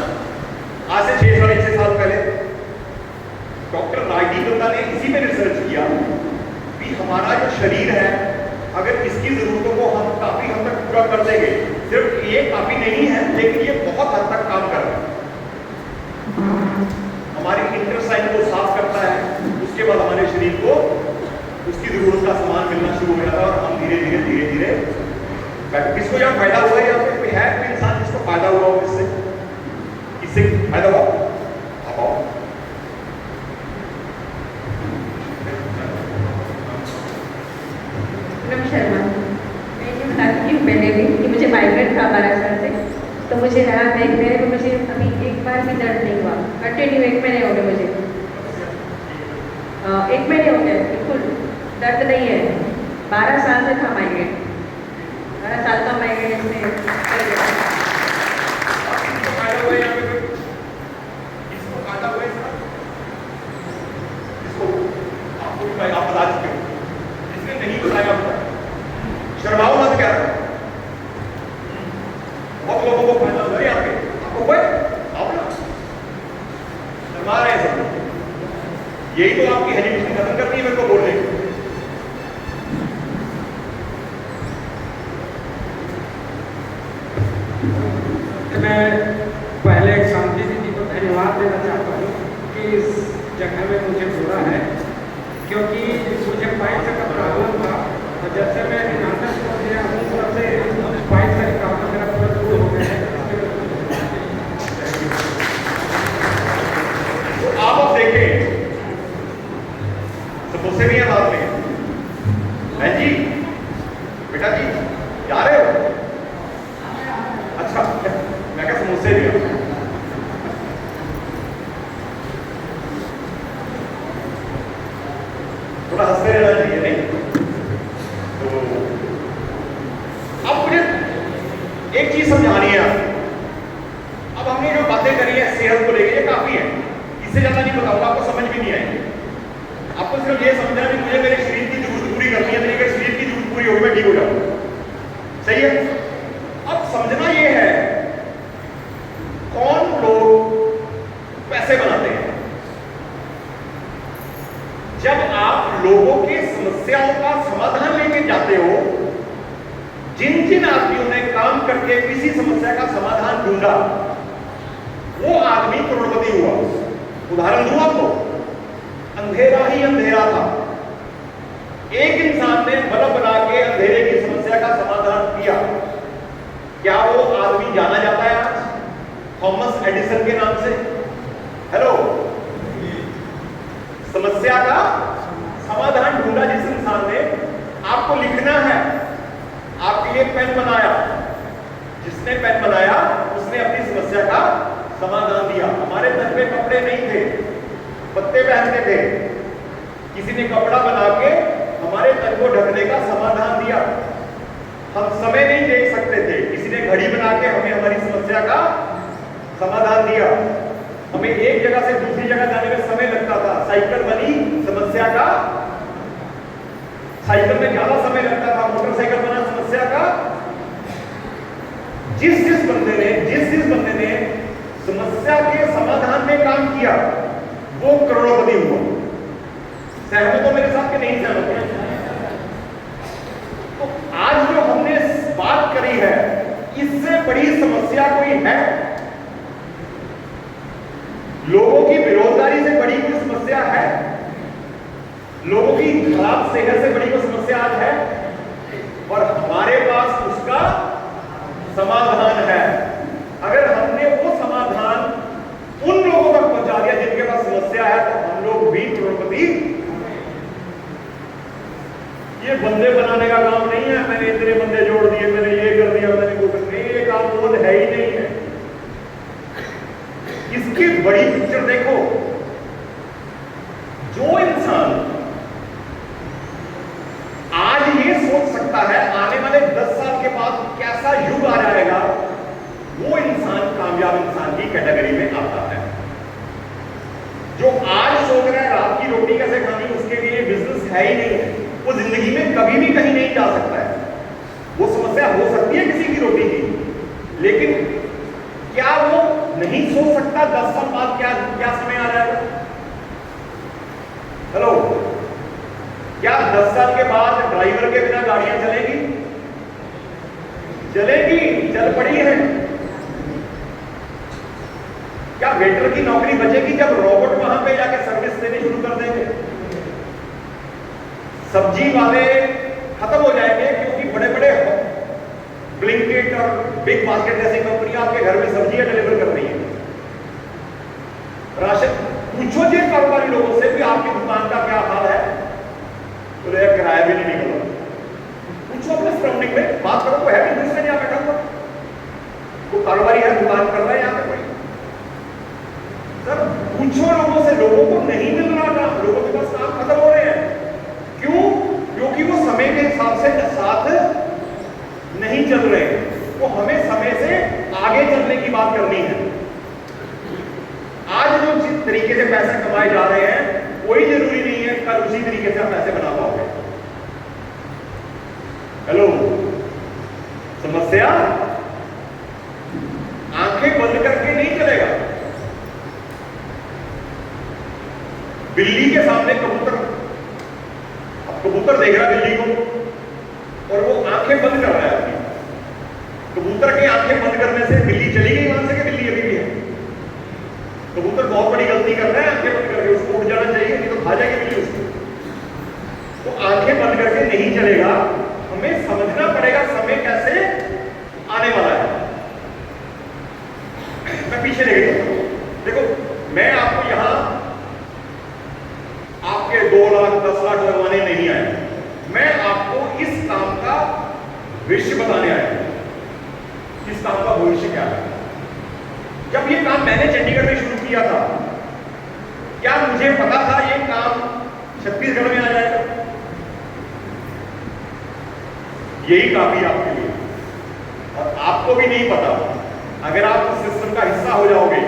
आज से 6 साल पहले। डॉक्टर राजीव दत्ता ने इसी पे रिसर्च किया कि हमारा जो शरीर है, अगर इसकी जरूरतों को हम काफी हद तक पूरा कर देंगे, सिर्फ ये काफी नहीं है लेकिन ये बहुत हद तक काम कर रहा है। हमारी इंटेस्टाइन को साफ करता है, उसके बाद हमारे शरीर को उसकी जरूरत का सामान मिलना शुरू हो जाता है और हम धीरे धीरे किसको यहाँ फायदा हुआ है? यहाँ पे कोई है कोई इंसान जिसको फायदा हुआ हो इससे फायदा हुआ? आप आओ। शर्मा, मैं ये बताती हूँ पहले भी कि मुझे माइग्रेन था 12 साल से, तो मुझे राहत है। मेरे को मुझे अभी एक बार भी दर्द नहीं हुआ। कंटिन्यू 1 महीने हो गए मुझे। 1 महीने हो गए, बिल्कुल दर्द नहीं है। 12 साल से था माइग्रेन, 12 साल का माइग्रेन से कर गया। इसको फायदा हुआ है यहाँ पे कोई? इसको फायदा हुआ है इसका? इसको आपको भी आप बता चुके हो, इसने नहीं बताया बताया, शर्माओ मत क्या, बहुत लोगों को फायदा हुआ है यहाँ पे, आपको हुआ है? आप ना शर्मा रहे हैं सब लोग। यही तो आपकी हेजिटेशन खत्म करती है मेरे को बोलने की। मैं पहले एक शांति दीदी को धन्यवाद देना चाहता हूँ कि इस जगह में मुझे जोड़ा है, क्योंकि मुझे पाइप का प्रॉब्लम था और जैसे मैं नाटक को दिया हूँ तब से पाइप का प्रॉब्लम मेरा पूरा दूर हो गया है। तो आप अब देखें, समोसे भी हैं साथ में, है जी बेटा जी, जा रहे हो? अच्छा, मैं क्या समोसे भी हैं। थोड़ा हंसते रहना चाहिए नहीं? तो अब मुझे एक चीज समझानी है आपको। अब हमने जो बातें करी है सेहत को लेकर, ये काफी है, इससे ज्यादा नहीं बताऊंगा, आपको समझ भी नहीं आएगी। आपको सिर्फ ये समझना है कि मुझे मेरे शरीर की जरूरत पूरी करनी है, मेरे शरीर की जरूरत पूरी होगी मैं ठीक हो जाऊंगा। सही है? अब समझना ये है, कौन लोग पैसे बनाते हैं? जब आप लोगों की समस्याओं का समाधान लेके जाते हो, जिन जिन आदमियों ने काम करके किसी समस्या का समाधान ढूंढा, वो आदमी करोड़पति हुआ। उदाहरण दूं आपको, अंधेरा ही अंधेरा था, एक इंसान ने बल्ब बना के अंधेरे की समस्या का समाधान किया। क्या वो आदमी जाना जाता है आज थॉमस एडिसन के नाम से? हेलो, समस्या का समाधान ढूंढा जिस इंसान ने। आपको लिखना है, आपके लिए पेन बनाया, जिसने पेन बनाया उसने अपनी समस्या का समाधान दिया। हमारे घर पे कपड़े नहीं थे, पत्ते पहनते थे, किसी ने कपड़ा बना के हमारे तन को ढकने का समाधान दिया। हम समय नहीं देख सकते थे, किसी ने घड़ी बना के हमें हमारी समस्या का समाधान दिया। हमें एक जगह से दूसरी जगह जाने में समय लगता था, साइकिल बनी समस्या का, साइकिल में ज्यादा समय लगता था, मोटरसाइकिल बना समस्या का। जिस जिस बंदे ने समस्या के समाधान में काम किया वो करोड़पति हुआ। सहमत हो मेरे साथ कि नहीं सहमत? तो आज जो हमने बात करी है, इससे बड़ी समस्या कोई है? लोगों की बेरोजगारी से बड़ी कोई समस्या है? लोगों की खराब सेहत से बड़ी कोई समस्या आज है? और हमारे पास उसका समाधान है। अगर हमने वो समाधान उन लोगों तक पहुंचा दिया जिनके पास समस्या है, तो हम लोग भी करोड़पति। ये बंदे बनाने का काम नहीं है, मैंने इतने बंदे जोड़ दिए, मैंने ये कर दिया, मैंने वो कर दिया, ये काम वो है ही नहीं है। इसकी बड़ी पिक्चर देखो। जो इंसान आज ये सोच सकता है आने वाले 10 साल के बाद कैसा युग आ जाएगा, वो इंसान कामयाब इंसान की कैटेगरी में आता है। जो आज सोच रहा है रात की रोटी कैसे खानी, उसके लिए बिजनेस है ही नहीं है, वो जिंदगी में कभी भी कहीं नहीं जा सकता है। वो समस्या हो सकती है किसी की रोटी की, लेकिन क्या वो नहीं सोच सकता 10 साल बाद क्या क्या समय आ जाएगा? हेलो, क्या 10 साल के बाद ड्राइवर के बिना गाड़ियां चलेगी? चलेगी, चल पड़ी है। क्या वेटर की नौकरी बचेगी जब रोबोट वहां पे जाके सर्विस देनी शुरू कर देंगे? सब्जी वाले खत्म हो जाएंगे, क्योंकि बड़े बड़े ब्लिंकिट और बिग बास्केट जैसी कंपनियां आपके घर में सब्जियां डिलीवर कर रही है। राशन पूछो जी कारोबारी लोगों से कि आपकी दुकान का क्या हाल है, तो किराया भी नहीं निकल रहा। पूछो अपने सराउंडिंग में, बात करो, कोई है भी दूसरे यहाँ बैठा हुआ, कोई कारोबारी है, दुकान कर रहा है यहाँ पे कोई? सर पूछो लोगों से, लोगों को नहीं मिल रहा काम, लोगों के पास काम खत्म हो रहे हैं। क्यों? क्योंकि वो समय के हिसाब से साथ नहीं चल रहे। वो हमें समय से आगे चलने की बात करनी है। आज जो जिस तरीके से पैसे कमाए जा रहे हैं, कोई जरूरी नहीं है कल उसी तरीके से आप पैसे बना पाओगे। हेलो, समस्या आंखें बंद करके नहीं चलेगा। बिल्ली के सामने कबूतर, अब कबूतर देख रहा है बिल्ली को और वो आंखें बंद कर रहा है अपनी। कबूतर की आंखें बंद करने से बिल्ली चली गई वहां से कि बिल्ली अभी भी है? कबूतर बहुत बड़ी गलती कर रहा है आंखें बंद करके, उसको उठ जाना चाहिए, नहीं तो खा जाएगी बिल्ली उसको। तो आंखें बंद करके नहीं चलेगा, हमें समझना पड़ेगा समय कैसे आने वाला है। मैं पीछे ले गया, देखो मैं आपको यहां आपके 2 लाख 10 लाख लगवाने नहीं आया, मैं आपको इस काम का भविष्य बताने आया। इस काम का भविष्य क्या है? जब ये काम मैंने चंडीगढ़ में शुरू किया था, क्या मुझे पता था ये काम छत्तीसगढ़ में आ जाएगा? यही काफी आपके लिए, और आपको भी नहीं पता। अगर आप इस सिस्टम का हिस्सा हो जाओगे,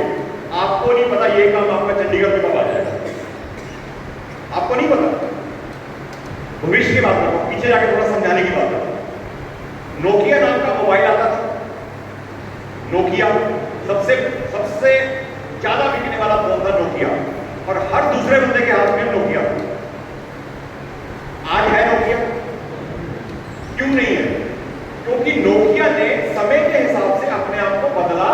आपको नहीं पता ये काम आपका चंडीगढ़ में कब आ जाएगा, आपको नहीं पता। भविष्य की बात करो, पीछे जाके थोड़ा समझाने की बात करो। नोकिया नाम का मोबाइल आता था, नोकिया सबसे ज्यादा बिकने वाला फोन था नोकिया, और हर दूसरे बंदे के हाथ में नोकिया। आज है नोकिया? क्यों नहीं है? क्योंकि नोकिया ने समय के हिसाब से अपने आप को बदला।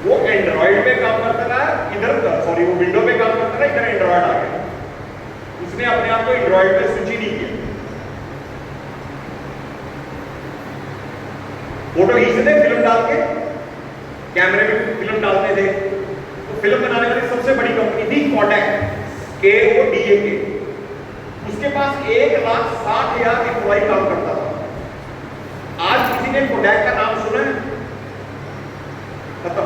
वो एंड्रॉइड पे काम करता था, वो विंडो पे काम करता था, इधर एंड्रॉइड आ गया। उसने अपने आप को एंड्रॉइड पे स्विच ही नहीं किया। फोटो खींचते थे फिल्म डाल के, कैमरे में फिल्म डालते थे। तो फिल्म बनाने वाली सबसे बड़ी कंपनी थी कोडैक, KODAK। उसके पास 1,60,000 एम्प्लॉय काम करता था। आज किसी ने कोडैक का नाम सुना है? खत्म।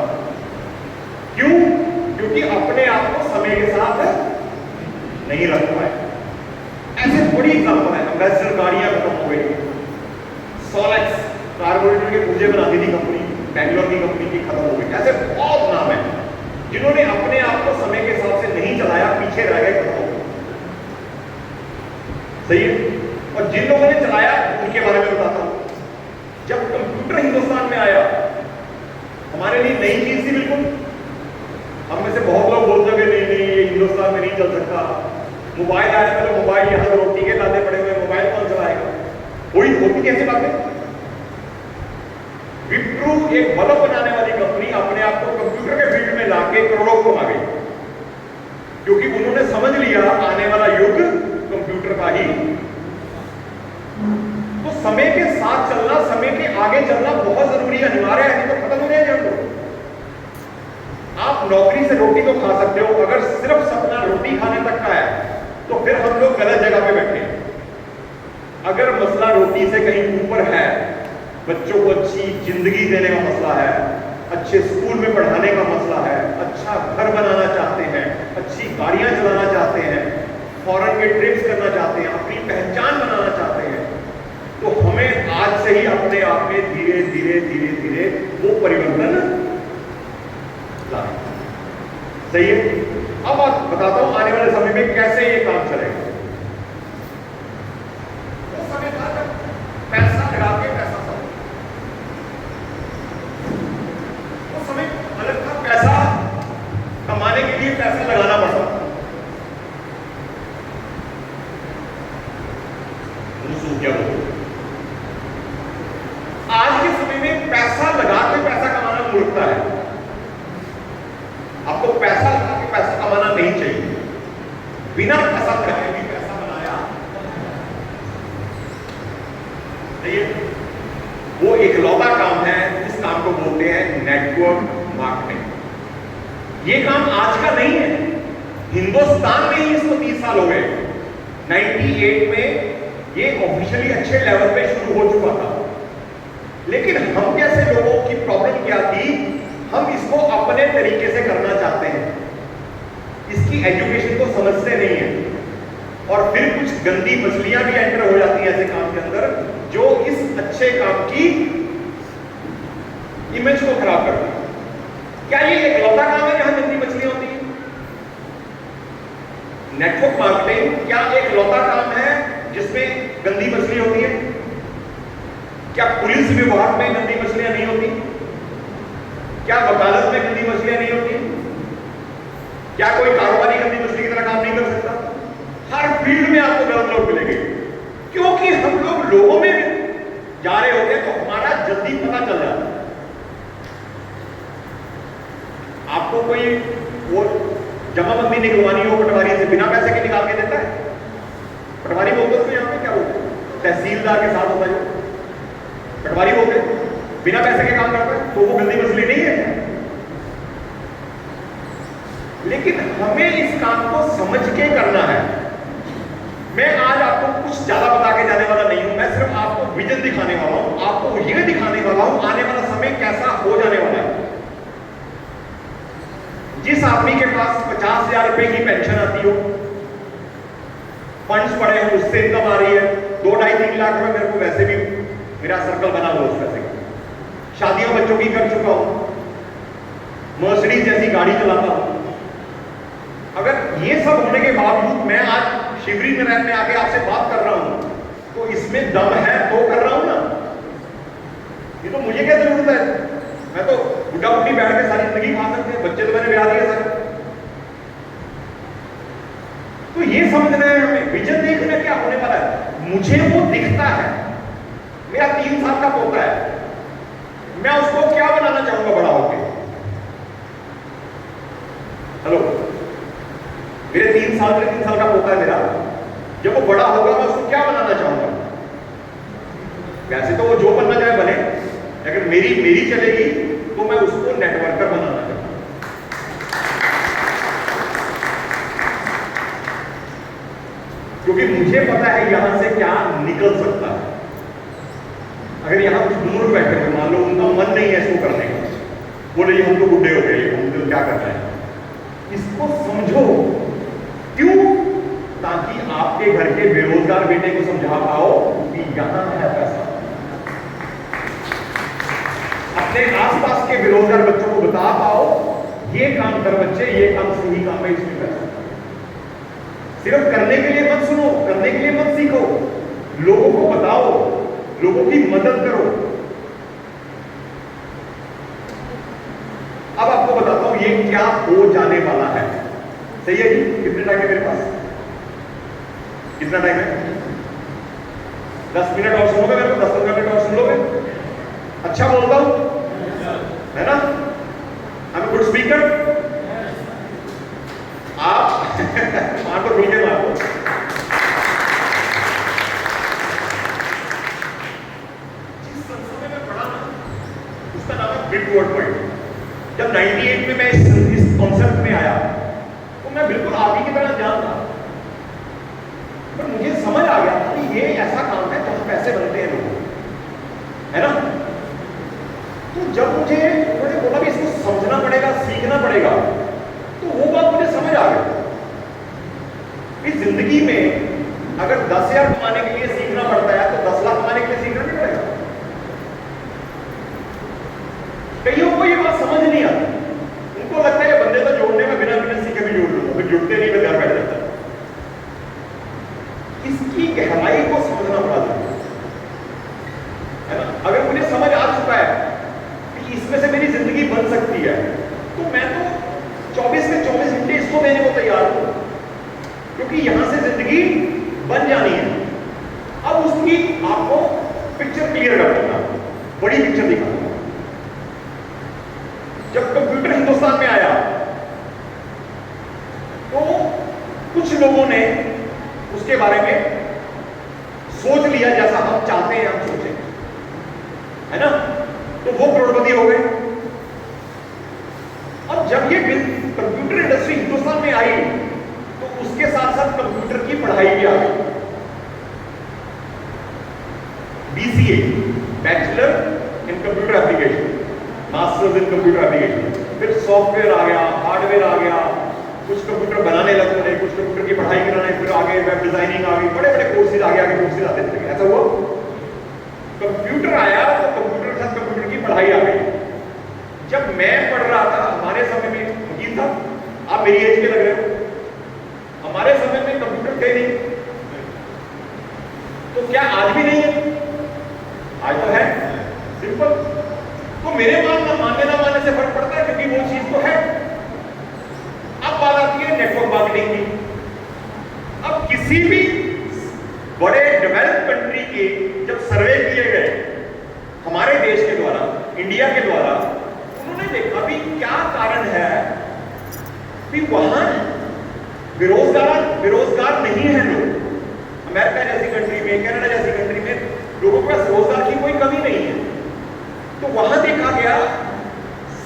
क्यों? क्योंकि अपने आप को समय के साथ नहीं रख पाए। ऐसे बड़ी एग्जांपल है। एम्बेसडर गाड़ियां खत्म हो गई, सोलेक्स कार्बोरेटर के पुर्जे बनाती थी कंपनी, बैंगलोर की कंपनी की खत्म हो गई। ऐसे बहुत नाम है जिन्होंने अपने आप को समय के हिसाब से नहीं चलाया, पीछे रह गए, खत्म हो गए। सही है? और जिन लोगों ने चलाया उनके बारे में बताता हूं। जब कंप्यूटर हिंदुस्तान में आया, हमारे लिए नई चीज थी बिल्कुल। हम में से बहुत लोग बोलते हैं नहीं नहीं ये हिंदुस्तान में नहीं चल सकता। मोबाइल आया तो मोबाइल यहां तो रोटी के लादे पड़े हुए, मोबाइल कौन चलाएगा? कोई होती कैसी बातें? विप्रो एक बल्ब बनाने वाली कंपनी अपने आप को कंप्यूटर के फील्ड में लाके करोड़ों कमा गई, क्योंकि उन्होंने समझ लिया आने वाला युग कंप्यूटर का ही। तो समय के साथ चलना, समय के आगे चलना बहुत जरूरी है, अनिवार्य है, नहीं तो खत्म हो जाएगा हम लोग। आप नौकरी से रोटी तो खा सकते हो, अगर सिर्फ सपना रोटी खाने तक का है तो फिर हम लोग गलत जगह पे बैठे हैं। अगर मसला रोटी से कहीं ऊपर है, बच्चों को अच्छी जिंदगी देने का मसला है, अच्छे स्कूल में पढ़ाने का मसला है, अच्छा घर बनाना चाहते हैं, अच्छी गाड़ियां चलाना चाहते हैं, फॉरेन के ट्रिप्स करना चाहते हैं, अपनी पहचान बनाना चाहते हैं, तो हमें आज से ही अपने आप में धीरे धीरे धीरे धीरे वो परिवर्तन लाना। सही है? अब आप बताता हूं आने वाले समय में कैसे ये काम चलेगा। वो समय था जब पैसा लगा के पैसा था, वो समय अलग था। पैसा कमाने के लिए पैसा लगाना पड़ता था। क्या बोलते? आज के समय में पैसा लगा के पैसा कमाना मूर्खता है। आपको पैसा लगा के पैसा कमाना नहीं चाहिए। बिना पैसा लगाए भी पैसा बनाया चाहिए। वो इकलौता काम है, इस काम को बोलते हैं नेटवर्क मार्केटिंग। ये काम आज का नहीं है, हिंदुस्तान में ही इसको 30 साल हो गए। 98 में ये ऑफिशियली अच्छे लेवल पे शुरू हो चुका था। लेकिन हम जैसे लोगों की प्रॉब्लम क्या थी? हम इसको अपने तरीके से करना चाहते हैं, इसकी एजुकेशन को समझते नहीं है, और फिर कुछ गंदी मछलियां भी एंटर हो जाती हैं ऐसे काम के अंदर जो इस अच्छे काम की इमेज को खराब करती है। क्या ये एकलौता काम है जहां गंदी मछलियां होती है? नेटवर्क मार्केटिंग क्या एकलौता काम है जिसमें गंदी मछली होती है? क्या पुलिस विभाग में गंदी मछलियां नहीं होती? क्या वकालत में गंदी मछलियां नहीं होती? क्या कोई कारोबारी गंदी मछली की तरह काम नहीं कर सकता? हर फील्ड में आपको गलत लोग मिलेंगे, क्योंकि हम लोग लोगों में जा रहे होते हैं तो हमारा जल्दी पता चल जाता है। आपको कोई वो जमाबंदी निकलवानी हो पटवारी से, बिना पैसे के निकाल के देता है? पटवारी बोलते हो तो यहाँ पे क्या बोलते हैं? तहसीलदार के साथ होता है पटवारी बोलते, बिना पैसे के काम करता है, तो वो गंदी मछली नहीं है। लेकिन हमें इस काम को समझ के करना है। मैं आज आपको कुछ ज्यादा बता के जाने वाला नहीं हूं, मैं सिर्फ आपको विजन दिखाने वाला हूं, आपको यह दिखाने वाला हूं आने वाला समय कैसा हो जाने वाला है। जिस आदमी के पास 50,000 रुपए की पेंशन आती हो, फंड्स पड़े हो, उससे इनकम आ रही है, 2, 2.5, 3 लाख रुपए मेरे को वैसे भी मेरा सर्कल बना हुआ उस पैसे का, शादियां बच्चों की कर चुका हूं, मर्सिडीज जैसी गाड़ी चलाता हूं। अगर ये सब होने के बावजूद मैं आज शिवरी में आके आपसे बात कर रहा हूं, तो इसमें दम है तो कर रहा हूं ना। ये तो मुझे क्या जरूरत है? मैं तो बुढ़ा बुढ़ी बैठ के सारी जिंदगी खा सकते हैं, बच्चे तो मैंने ब्याह दिए सारे। तो ये समझना है हमें, विजन देखना क्या होने वाला है। मुझे वो दिखता है, मेरा 3 साल का पोता है, मैं उसको क्या बनाना चाहूंगा बड़ा होके? हेलो, मेरे 3 साल का पोता है मेरा, जब वो बड़ा होगा मैं उसको क्या बनाना चाहूंगा? वैसे तो वो जो बनना चाहे बने, अगर मेरी चलेगी तो मैं उसको नेटवर्कर बनाना चाहूंगा। क्योंकि मुझे पता है यहां से क्या निकल सकता है। अगर यहां कुछ दूर बैठे हुए, मान लो उनका मन नहीं है इसको करने का, बोले हम तो बुढ़े हो गए, हमको क्या करना है, इसको समझो। क्यों? ताकि आपके घर के बेरोजगार बेटे को समझा पाओ कि यहां है पैसा। अपने आसपास के बेरोजगार बच्चों को बता पाओ, ये काम कर बच्चे, ये काम सही काम है, इसमें पैसा। सिर्फ करने के लिए मत सुनो, करने के लिए मत सीखो, लोगों को बताओ, लोगों की मदद करो। अब आपको बताता हूं ये क्या हो जाने वाला है। सही है जी? कितने टाइम है मेरे पास? कितना टाइम है? 10 मिनट और सुनोगे मेरे को? 10-15 मिनट और सुन लोगे? अच्छा बोलता हूं, है ना? I'm a good speaker? आप मार को खुल के मार दो। जिस संस्था में मैं पढ़ा ना, उसका नाम है बिटवर्ड पॉइंट। जब 98 में मैं इस कॉन्सेप्ट में आया तो मैं बिल्कुल आप ही की तरह जानता, पर मुझे समझ आ गया था कि ये ऐसा काम है जहां पैसे बनते हैं लोगों, है ना? तो जब मुझे उन्होंने बोला कि इसको समझना पड़ेगा, सीखना पड़ेगा, तो वो बात मुझे समझ आ गई। इस जिंदगी में अगर 10,000 कमाने के लिए सीखना पड़ता है तो 10 लाख कमाने के लिए सीखना नहीं पड़ेगा। कईयों को ये बात समझ नहीं आती, उनको लगता है बंदे तो जोड़ने में बिना सीखे भी जोड़ लूंगा, फिर जुड़ते नहीं, मैं घर बैठ जाता। इसकी गहराई को समझना पड़ा है ना? अगर मुझे समझ आ चुका है कि इसमें से मेरी जिंदगी बन सकती है, तो मैं तो 24 में 24 घंटे इसको देने को तैयार हूं, क्योंकि यहां से जिंदगी बन जानी है। अब उसकी आपको पिक्चर क्लियर कर दूंगा, बड़ी पिक्चर दिखाऊंगा। जब कंप्यूटर हिंदुस्तान में आया तो कुछ लोगों ने उसके बारे में सोच लिया जैसा हम चाहते हैं हम सोचें, है ना? तो वो करोड़पति हो गए। अब जब ये कंप्यूटर इंडस्ट्री हिंदुस्तान में आई तो उसके साथ साथ कंप्यूटर की पढ़ाई भी आ गई। BCA, bachelor in computer application, masters in computer application. Software आ गया, हार्डवेयर आ गया, कुछ कंप्यूटर बनाने लगे उन्हें, कुछ कंप्यूटर की पढ़ाई कराने, फिर आगे वेब डिजाइनिंग आ गई, बड़े बड़े कोर्सेज आगे कोर्सेज आते चले गए। ऐसा हुआ, कंप्यूटर आया तो कंप्यूटर के साथ कंप्यूटर की पढ़ाई आ गई। जब मैं पढ़ रहा था, हमारे समय में वकील था, आप मेरी एज के लग रहे हो, हमारे समय में कंप्यूटर थे नहीं, तो क्या आज भी नहीं है? आज तो है, सिंपल। तो मेरे मानने ना मानने से फर्क पड़ता है, क्योंकि वो चीज तो है। अब बात आती है नेटवर्क मार्केटिंग की। अब किसी भी बड़े डेवलप कंट्री के जब सर्वे किए गए हमारे देश के द्वारा, इंडिया के द्वारा, उन्होंने देखा भी क्या कारण है कि वहां बेरोजगार नहीं है लोग। अमेरिका जैसी कंट्री में, कनाडा जैसी कंट्री में लोगों के पास रोजगार की कोई कमी नहीं है। तो वहां देखा गया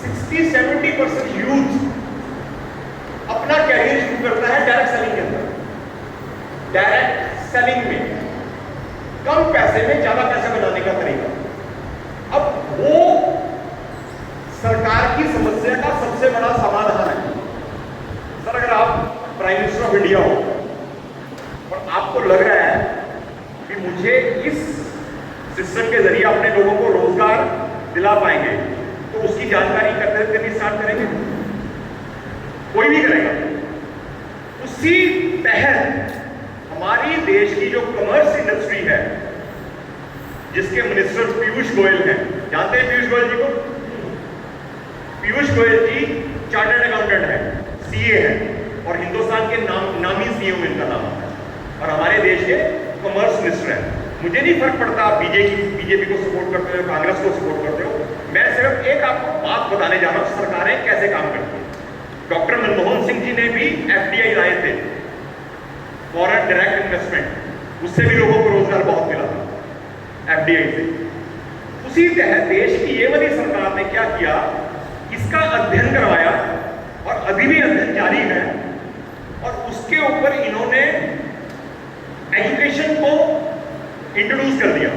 60-70% यूथ अपना कैरियर शुरू करता है डायरेक्ट सेलिंग के अंदर। डायरेक्ट सेलिंग में कम पैसे में ज्यादा पैसे बनाने का तरीका। अब वो सरकार की समस्या का सबसे बड़ा समाधान है। सर, अगर आप प्राइम मिनिस्टर ऑफ इंडिया हो और आपको लग रहा है कि मुझे इस सिस्टम के जरिए अपने लोगों को रोजगार दिला पाएंगे, तो उसकी जानकारी करनी स्टार्ट करेंगे, कोई भी करेगा। उसी तहत हमारी देश की जो कॉमर्स इंडस्ट्री है, जिसके मिनिस्टर पीयूष गोयल हैं, जानते हैं पीयूष गोयल जी को? पीयूष गोयल जी चार्टर्ड अकाउंटेंट है, सीए है, और हिंदुस्तान के नामी सीईओ में इनका नाम है, और हमारे देश के कॉमर्स मिनिस्टर है। मुझे नहीं फर्क पड़ता आप बीजेपी को सपोर्ट करते हो, कांग्रेस को सपोर्ट करते हो, मैं सिर्फ एक आपको बात बताने जा रहा हूं, सरकारें कैसे काम करती हैं। डॉक्टर मनमोहन सिंह जी ने भी एफडीआई लाए थे, फॉरेन डायरेक्ट इन्वेस्टमेंट, उससे भी लोगों को रोजगार बहुत मिला था एफडीआई से। उसी तहत देश की ये वाली सरकार ने क्या किया, इसका अध्ययन करवाया, और अभी भी अध्ययन जारी है, और उसके ऊपर इन्होंने एजुकेशन को इंट्रोड्यूस कर दिया।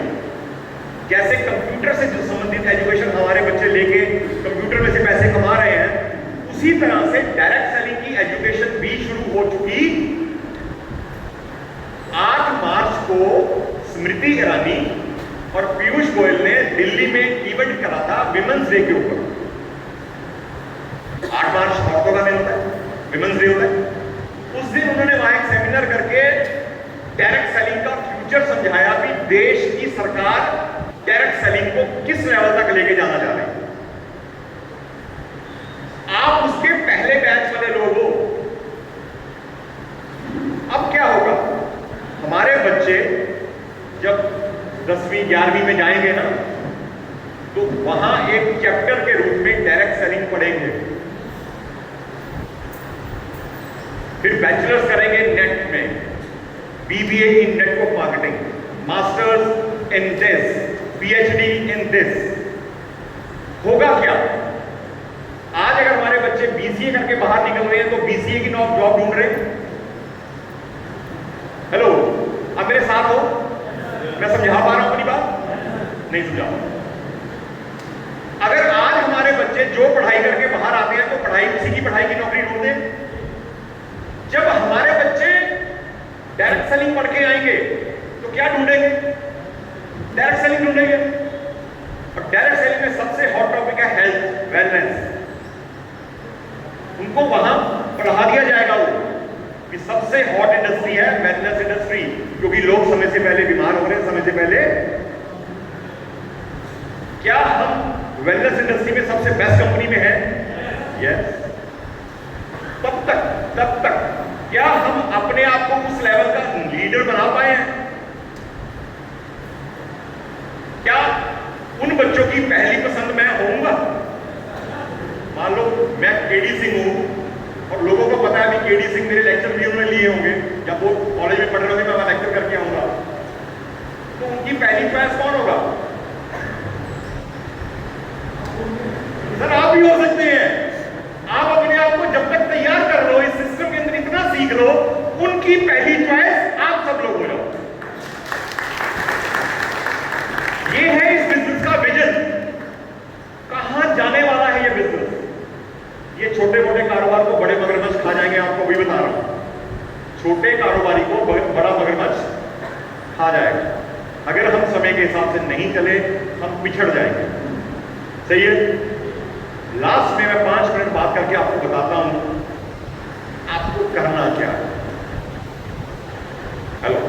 जैसे कंप्यूटर से जो संबंधित एजुकेशन हमारे बच्चे लेके कंप्यूटर में से पैसे कमा रहे हैं, उसी तरह से डायरेक्ट सेलिंग की एजुकेशन भी शुरू हो चुकी। 8 मार्च को स्मृति ईरानी और पीयूष गोयल ने दिल्ली में इवेंट करा था विमेंस डे के ऊपर। 8 मार्च औरतों का दिन होता है, विमेंस डे होता है। उस दिन उन्होंने वहां एक सेमिनार करके डायरेक्ट सेलिंग का फ्यूचर समझाया कि देश की सरकार डायरेक्ट सेलिंग को किस लेवल तक लेके जाना चाह रही है। आप उसके पहले बैच वाले लोग हो। अब क्या होगा, हमारे बच्चे जब 10वीं 11वीं में जाएंगे ना, तो वहां एक चैप्टर के रूप में डायरेक्ट सेलिंग पढ़ेंगे, फिर बैचलर्स करेंगे नेट में, BBA in network marketing, masters in this, PhD in this. होगा क्या, आज अगर हमारे बच्चे बीसीए करके बाहर निकल रहे हैं, तो बीसीए की जॉब ढूंढ रहे हैं। हेलो, आप मेरे साथ हो? मैं समझा पा रहा हूं अपनी बात? नहीं समझा। अगर आज हमारे बच्चे जो पढ़ाई करके बाहर आते हैं, तो पढ़ाई, उसी की पढ़ाई की नौकरी ढूंढते हैं। जब हमारे बच्चे डायरेक्ट सेलिंग पढ़ के आएंगे, तो क्या ढूंढेंगे? डायरेक्ट सेलिंग ढूंढेंगे। और डायरेक्ट सेलिंग में सबसे हॉट टॉपिक है हेल्थ, वेलनेस। उनको वहां पढ़ा दिया जाएगा वो कि सबसे हॉट इंडस्ट्री है वेलनेस इंडस्ट्री, क्योंकि लोग समय से पहले बीमार हो रहे हैं, समय से पहले। क्या हम वेलनेस इंडस्ट्री में सबसे बेस्ट कंपनी में है? यस। तब तक क्या हम अपने आप को उस लेवल का लीडर बना पाए हैं? क्या उन बच्चों की पहली पसंद मैं होऊंगा? मान लो मैं केडी सिंह हूं, और लोगों को पता है कि केडी सिंह मेरे लेक्चर भी उन्होंने लिए होंगे, जब वो कॉलेज में पढ़ रहे होंगे, मैं वहां लेक्चर करके आऊंगा, तो उनकी पहली चॉइस कौन होगा? सर, आप भी हो सकते हैं। आप अपने आप को जब तक तैयार कर लो, इस सिस्टम के अंदर इतना सीख लो, उनकी पहली चॉइस आप सब लोग हो जाओ। ये है इस बिजनेस का विजन। कहां जाने वाला है ये बिजनेस? ये छोटे मोटे कारोबार को बड़े मगरमच्छ खा जाएंगे, आपको भी बता रहा हूं। छोटे कारोबारी को बड़ा मगरमच्छ खा जाएगा। अगर हम समय के हिसाब से नहीं चले हम पिछड़ जाएंगे। सही है। लास्ट में मैं 5 मिनट बात करके आपको बताता हूं आपको करना क्या है। हेलो,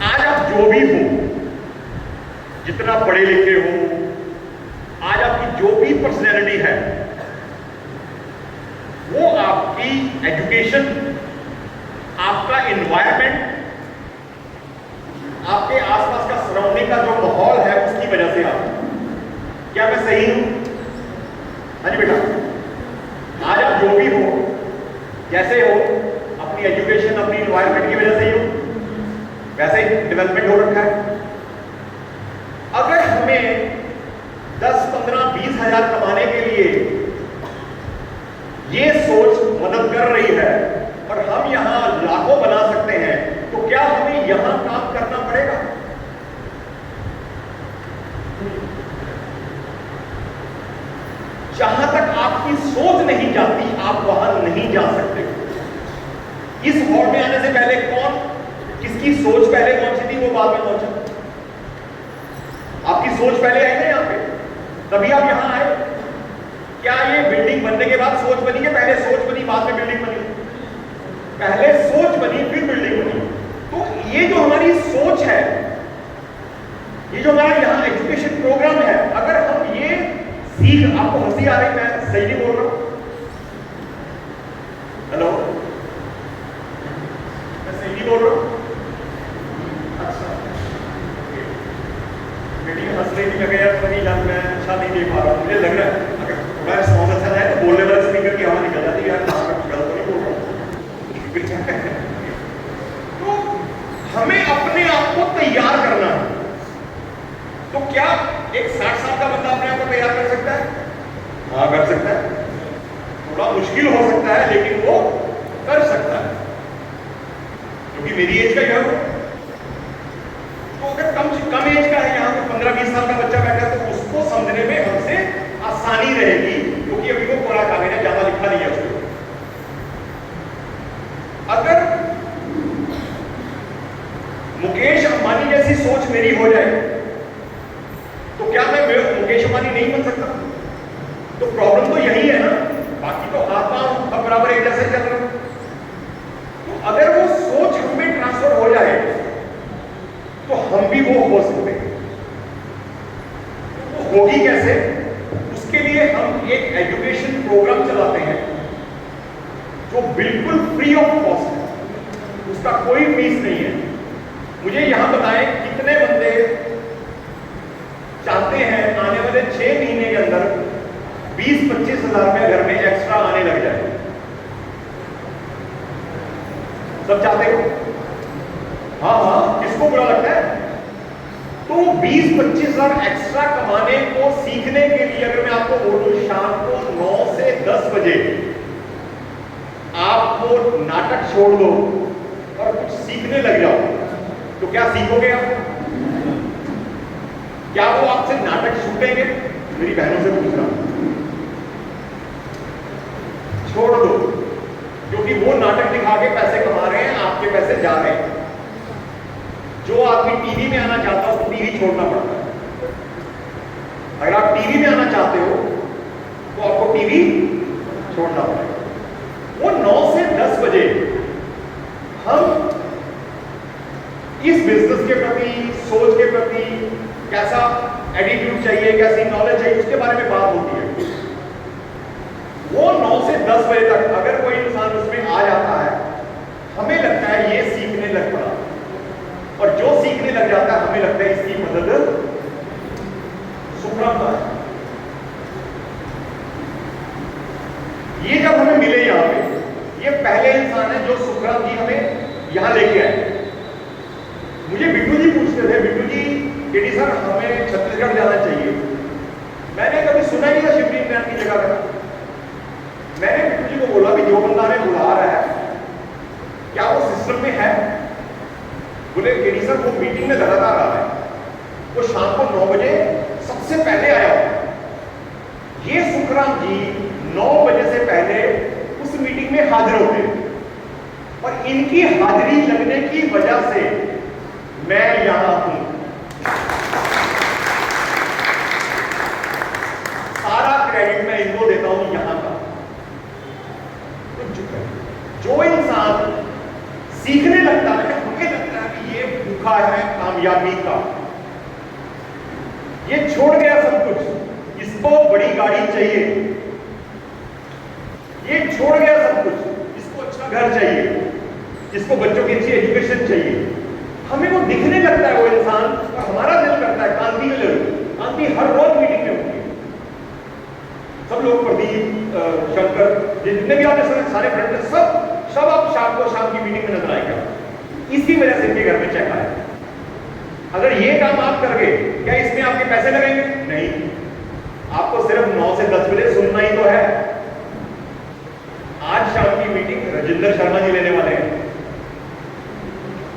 आज आप जो भी हो, जितना पढ़े लिखे हो, आज आपकी जो भी पर्सनैलिटी है, वो आपकी एजुकेशन, आपका एनवायरनमेंट, आपके आसपास का सराउंडिंग का जो माहौल है उसकी वजह से आप। क्या मैं सही हूं? हाँ जी बेटा, आज आप जो भी हो, जैसे हो, अपनी एजुकेशन, अपनी एनवायरनमेंट की वजह से ही हो, वैसे ही डेवलपमेंट हो रखा है। अगर हमें 10, 15, 20 हजार कमाने के लिए ये सोच मदद कर रही है और हम यहां लाखों बना सकते हैं, तो क्या हमें यहां काम करना पड़ेगा? जहां तक आपकी सोच नहीं जाती आप वहां नहीं जा सकते। इस हॉल में आने से पहले कौन, किसकी सोच पहले कौन सी थी, वो बाद में पहुंचा? आपकी सोच पहले आई ना यहां पे, तभी आप यहां आए। क्या ये बिल्डिंग बनने के बाद सोच बनी है? पहले सोच बनी बाद में बिल्डिंग बनी? पहले सोच बनी फिर बिल्डिंग बनी। तो ये जो हमारी सोच है, ये जो हमारा यहां एजुकेशन प्रोग्राम है, अगर हम ये सीख, आपको हंसी आ रही, मैं सही नहीं बोल रहा हूं? हेलो, मैं सही नहीं बोल रहा हूं? अच्छा, बेटी हंस रही थी, लगे यार पता नहीं मैं अच्छा नहीं दे पा रहा हूं। मुझे लग रहा है अगर थोड़ा रिस्पॉन्स अच्छा है तो बोलने वाले स्पीकर की हवा निकल जाती है, यार गलत तो नहीं बोल रहा हूं। तो हमें अपने आप को तैयार करना है। तो क्या एक 60 साल का बंदा अपने आप को तैयार कर सकता है? हाँ, कर सकता है। थोड़ा मुश्किल हो सकता है लेकिन वो कर सकता है, क्योंकि मेरी एज का यह हो। तो अगर कम एज का है, यहां पे 15-20 साल का बच्चा बैठा है, तो उसको समझने में हमसे आसानी रहेगी, क्योंकि अभी वो पूरा कागज है, ज्यादा लिखा नहीं है उसको। अगर मुकेश अंबानी जैसी सोच मेरी हो जाए तो क्या मैं मुकेश अंबानी नहीं बन सकता? तो प्रॉब्लम तो यही है ना, बाकी तो हाथ पांव अब बराबर एक जैसे चल रहा है। तो अगर वो सोच हमें ट्रांसफर हो जाए तो हम भी वो हो सकते हैं। तो होगी कैसे? उसके लिए हम एक एजुकेशन प्रोग्राम चलाते हैं जो बिल्कुल फ्री ऑफ कॉस्ट है, उसका कोई फीस नहीं है। मुझे यहां बताएं कितने बंदे चाहते हैं आने वाले 6 महीने के अंदर 20-25 हजार रुपया घर में एक्स्ट्रा आने लग जाए? सब चाहते हो? हाँ हाँ, किसको बुरा लगता है? तो 20-25 हजार एक्स्ट्रा कमाने को सीखने के लिए अगर मैं आपको बोलूं शाम को 9 से 10 बजे आप वो नाटक छोड़ दो और कुछ सीखने लग जाओ, तो क्या सीखोगे आप? क्या वो आपसे नाटक छूटेंगे? मेरी बहनों से पूछ रहा हूं, छोड़ दो, क्योंकि वो नाटक दिखा के पैसे कमा रहे हैं, आपके पैसे जा रहे हैं। जो आदमी टीवी में आना चाहता है उसको टीवी छोड़ना पड़ता है। अगर आप टीवी में आना चाहते हो तो आपको टीवी छोड़ना पड़ेगा। वो 9 से 10 बजे हम इस बिजनेस के प्रति, सोच के प्रति, कैसा एटीट्यूड चाहिए, कैसी नॉलेज चाहिए, उसके बारे में बात होती है। वो 9 से 10 बजे तक अगर कोई इंसान उसमें आ जाता है, हमें लगता है ये सीखने लग पड़ा, और जो सीखने लग जाता है हमें लगता है इसकी मदद सुखराम का है। ये जब हमें मिले यहां पे, ये पहले इंसान है जो सुखराम जी हमें यहां लेके आए। मुझे बिट्टू जी पूछते थे, बिट्टू जी केडी सर हमें छत्तीसगढ़ जाना चाहिए। मैंने कभी सुना ही नहीं था शिवजी मैम की जगह का। मैंने बिट्टू जी को बोला कि जो बंदा हमें बुला रहा है क्या वो सिस्टम में है? बोले केडी सर वो मीटिंग में लगातार आ रहा है, वो शाम को 9 बजे सबसे पहले आया। ये सुखराम जी 9 बजे से में हाजिर होते हैं, और इनकी हाजिरी लगने की वजह से मैं यहां हूं। सारा क्रेडिट मैं इनको देता हूं यहां का। जो इंसान सीखने लगता है, हमें लगता है कि ये भूखा है कामयाबी का, ये छोड़ गया सब कुछ, इसको बड़ी गाड़ी चाहिए, ये छोड़ गया सब कुछ, इसको अच्छा घर चाहिए, इसको बच्चों की अच्छी एजुकेशन चाहिए। हमें वो दिखने लगता है वो इंसान, और हमारा दिल करता है कांति में ले लो। कांति हर रोज मीटिंग में होती है, सब लोग, प्रदीप, शंकर, जितने भी आपने सारे फ्रेंड, सब आप शाम की मीटिंग में नजर आएगा। इसी वजह से इनके घर में चेक आया। अगर ये काम आप कर गए, क्या इसमें आपके पैसे लगेंगे? नहीं, आपको सिर्फ 9 से 10 बजे सुनना ही तो है। आज शाम की मीटिंग राजेंद्र शर्मा जी लेने वाले हैं,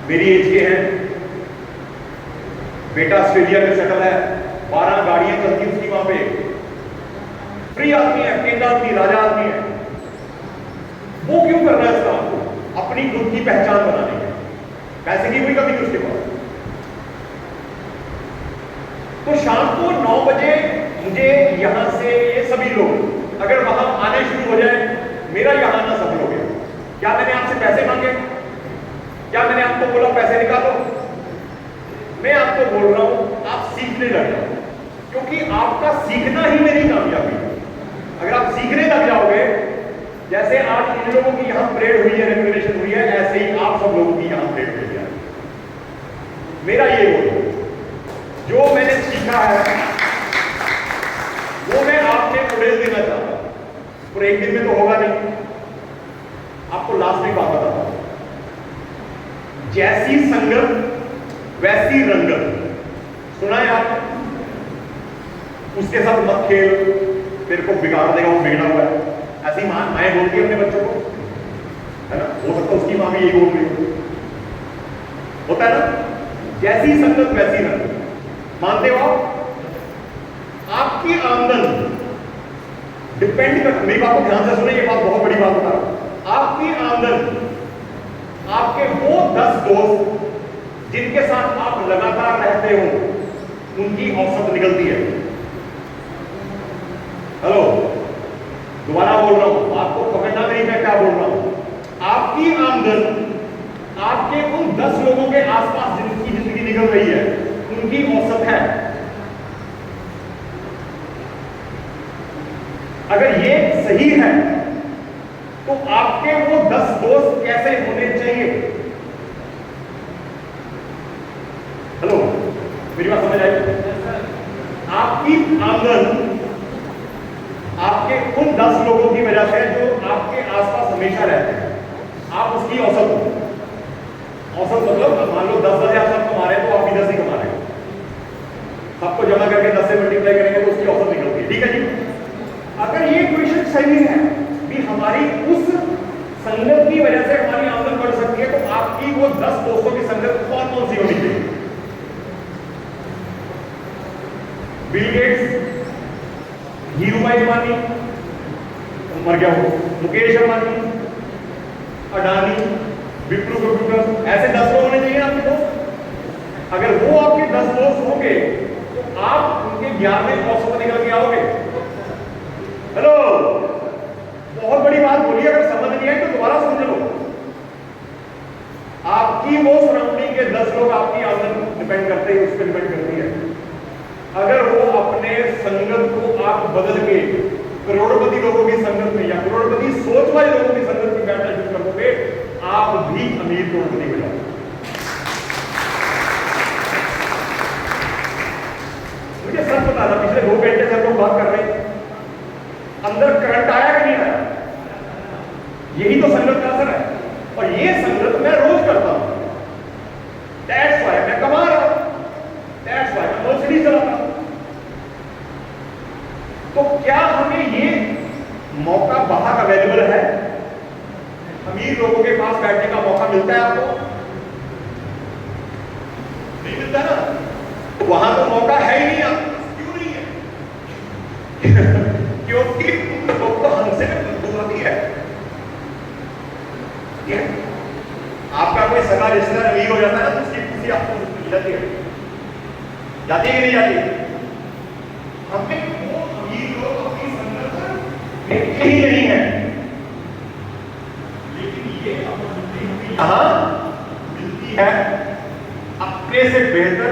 मेरी एज के हैं, बेटा ऑस्ट्रेलिया में सेटल है, 12 गाड़ियां चलती उसकी वहां पे, फ्री आदमी है, अकेला आदमी, राजा आदमी है। वो क्यों कर रहा है इस काम को? अपनी खुद की पहचान बनाने के, पैसे की कोई कमी नहीं उसके पास। तो शाम को 9 बजे मुझे यहां से ये सभी लोग अगर वहां आने शुरू हो जाए, मेरा यहां आना सफल हो गया। क्या मैंने आपसे पैसे मांगे? क्या मैंने आपको बोला पैसे निकालो? मैं आपको बोल रहा हूं आप सीखने लग जाओ, क्योंकि आपका सीखना ही मेरी कामयाबी है। अगर आप सीखने लग जाओगे, जैसे आज इन लोगों की यहां परेड हुई है, रेगुलेशन हुई है, ऐसे ही आप सब लोगों की यहां परेड हुई है। मेरा ये गोल है, जो मैंने सीखा है वो मैं आपसे उड़ेल देना चाहता हूं, और एक दिन में तो होगा नहीं। आपको लास्ट में बात बताता हूं, जैसी संगत वैसी रंगत, सुना है आपने? उसके साथ मत खेल, तेरे को बिगाड़ देगा, वो बिगड़ा हुआ है। ऐसी माएं बोलती है अपने बच्चों को, है ना? हो सकता है उसकी मां भी यही बोल रही हो, होता है ना? जैसी संगत वैसी रंगत। मानते हो आप? आपकी आमदन डिपेंड कर, मेरी बात को ध्यान से सुने, ये बात बहुत बड़ी बात बता रहा हूं। आपकी आमदन आपके वो 10 दोस्त जिनके साथ आप लगातार रहते हो, उनकी औसत निकलती है। हेलो, दोबारा बोल रहा हूं, आपको कमेंट ना करिए मैं क्या बोल रहा हूं। आपकी आमदन आपके उन 10 लोगों के आसपास जिनकी जिंदगी निकल रही है, उनकी औसत है। अगर ये सही है तो आपके वो 10 दोस्त कैसे होने चाहिए? हेलो, मेरी बात समझ आई? आपकी आमदन आपके उन 10 लोगों की वजह से जो आपके आसपास हमेशा रहते हैं, आप उसकी औसत हो। औसत मतलब मान लो 10,000 सब कमा रहे हैं तो आप भी 10 ही कमा रहे हो। सबको जमा करके 10 से मल्टीप्लाई करेंगे तो उसकी औसत निकलती है। ठीक है जी? अगर ये इक्वेशन सही है भी, हमारी उस संगत की वजह से हमारी आमदन बढ़ सकती है, तो आपकी वो 10 दोस्तों की संगत कौन कौन सी होनी चाहिए? बिल गेट्स, धीरूभाई अंबानी, मर गया वो, मुकेश अंबानी, अडानी, विप्रो कंप्यूटर, ऐसे 10 लोग होने चाहिए आपके दोस्त। अगर वो आपके 10 दोस्त होंगे तो आप उनके 11वें औसत निकल के आओगे। हेलो, बहुत बड़ी बात बोली, अगर समझ नहीं आई तो दोबारा समझ लो। आपकी वो सराउंडिंग के 10 लोग आपकी आमदन डिपेंड करते हैं, उस पर डिपेंड करती है। अगर वो अपने संगत को आप बदल के करोड़पति लोगों की संगत में या करोड़पति सोच वाले लोगों की संगत में बैठना शुरू करोगे, आप भी अमीर करोड़पति हो जाओगे। मुझे सच बता रहा, पिछले 2 घंटे से हम लोग बात कर रहे हैं, अंदर करंट आया कि नहीं आया? यही तो संगत का असर है। और ये संगत मैं रोज करता हूं, दैट्स व्हाई मैं कमा रहा हूं, दैट्स व्हाई मैं मर्सिडीज चलाता हूं। तो क्या हमें ये मौका बाहर अवेलेबल है? अमीर लोगों के पास बैठने का मौका मिलता है आपको? नहीं मिलता ना? तो वहां तो मौका है ही नहीं। आप क्यों नहीं है? क्योंकि लोग तो हमसे दूर होती है। कोई सगा रिश्तेदार अमीर हो जाता है ना तो उसकी खुशी आपको मिल जाती है कि नहीं जाती? हमें वो अमीर लोग अपनी संगत देखते ही नहीं है, लेकिन ये अपॉर्चुनिटी कहां मिलती है? अपने से बेहतर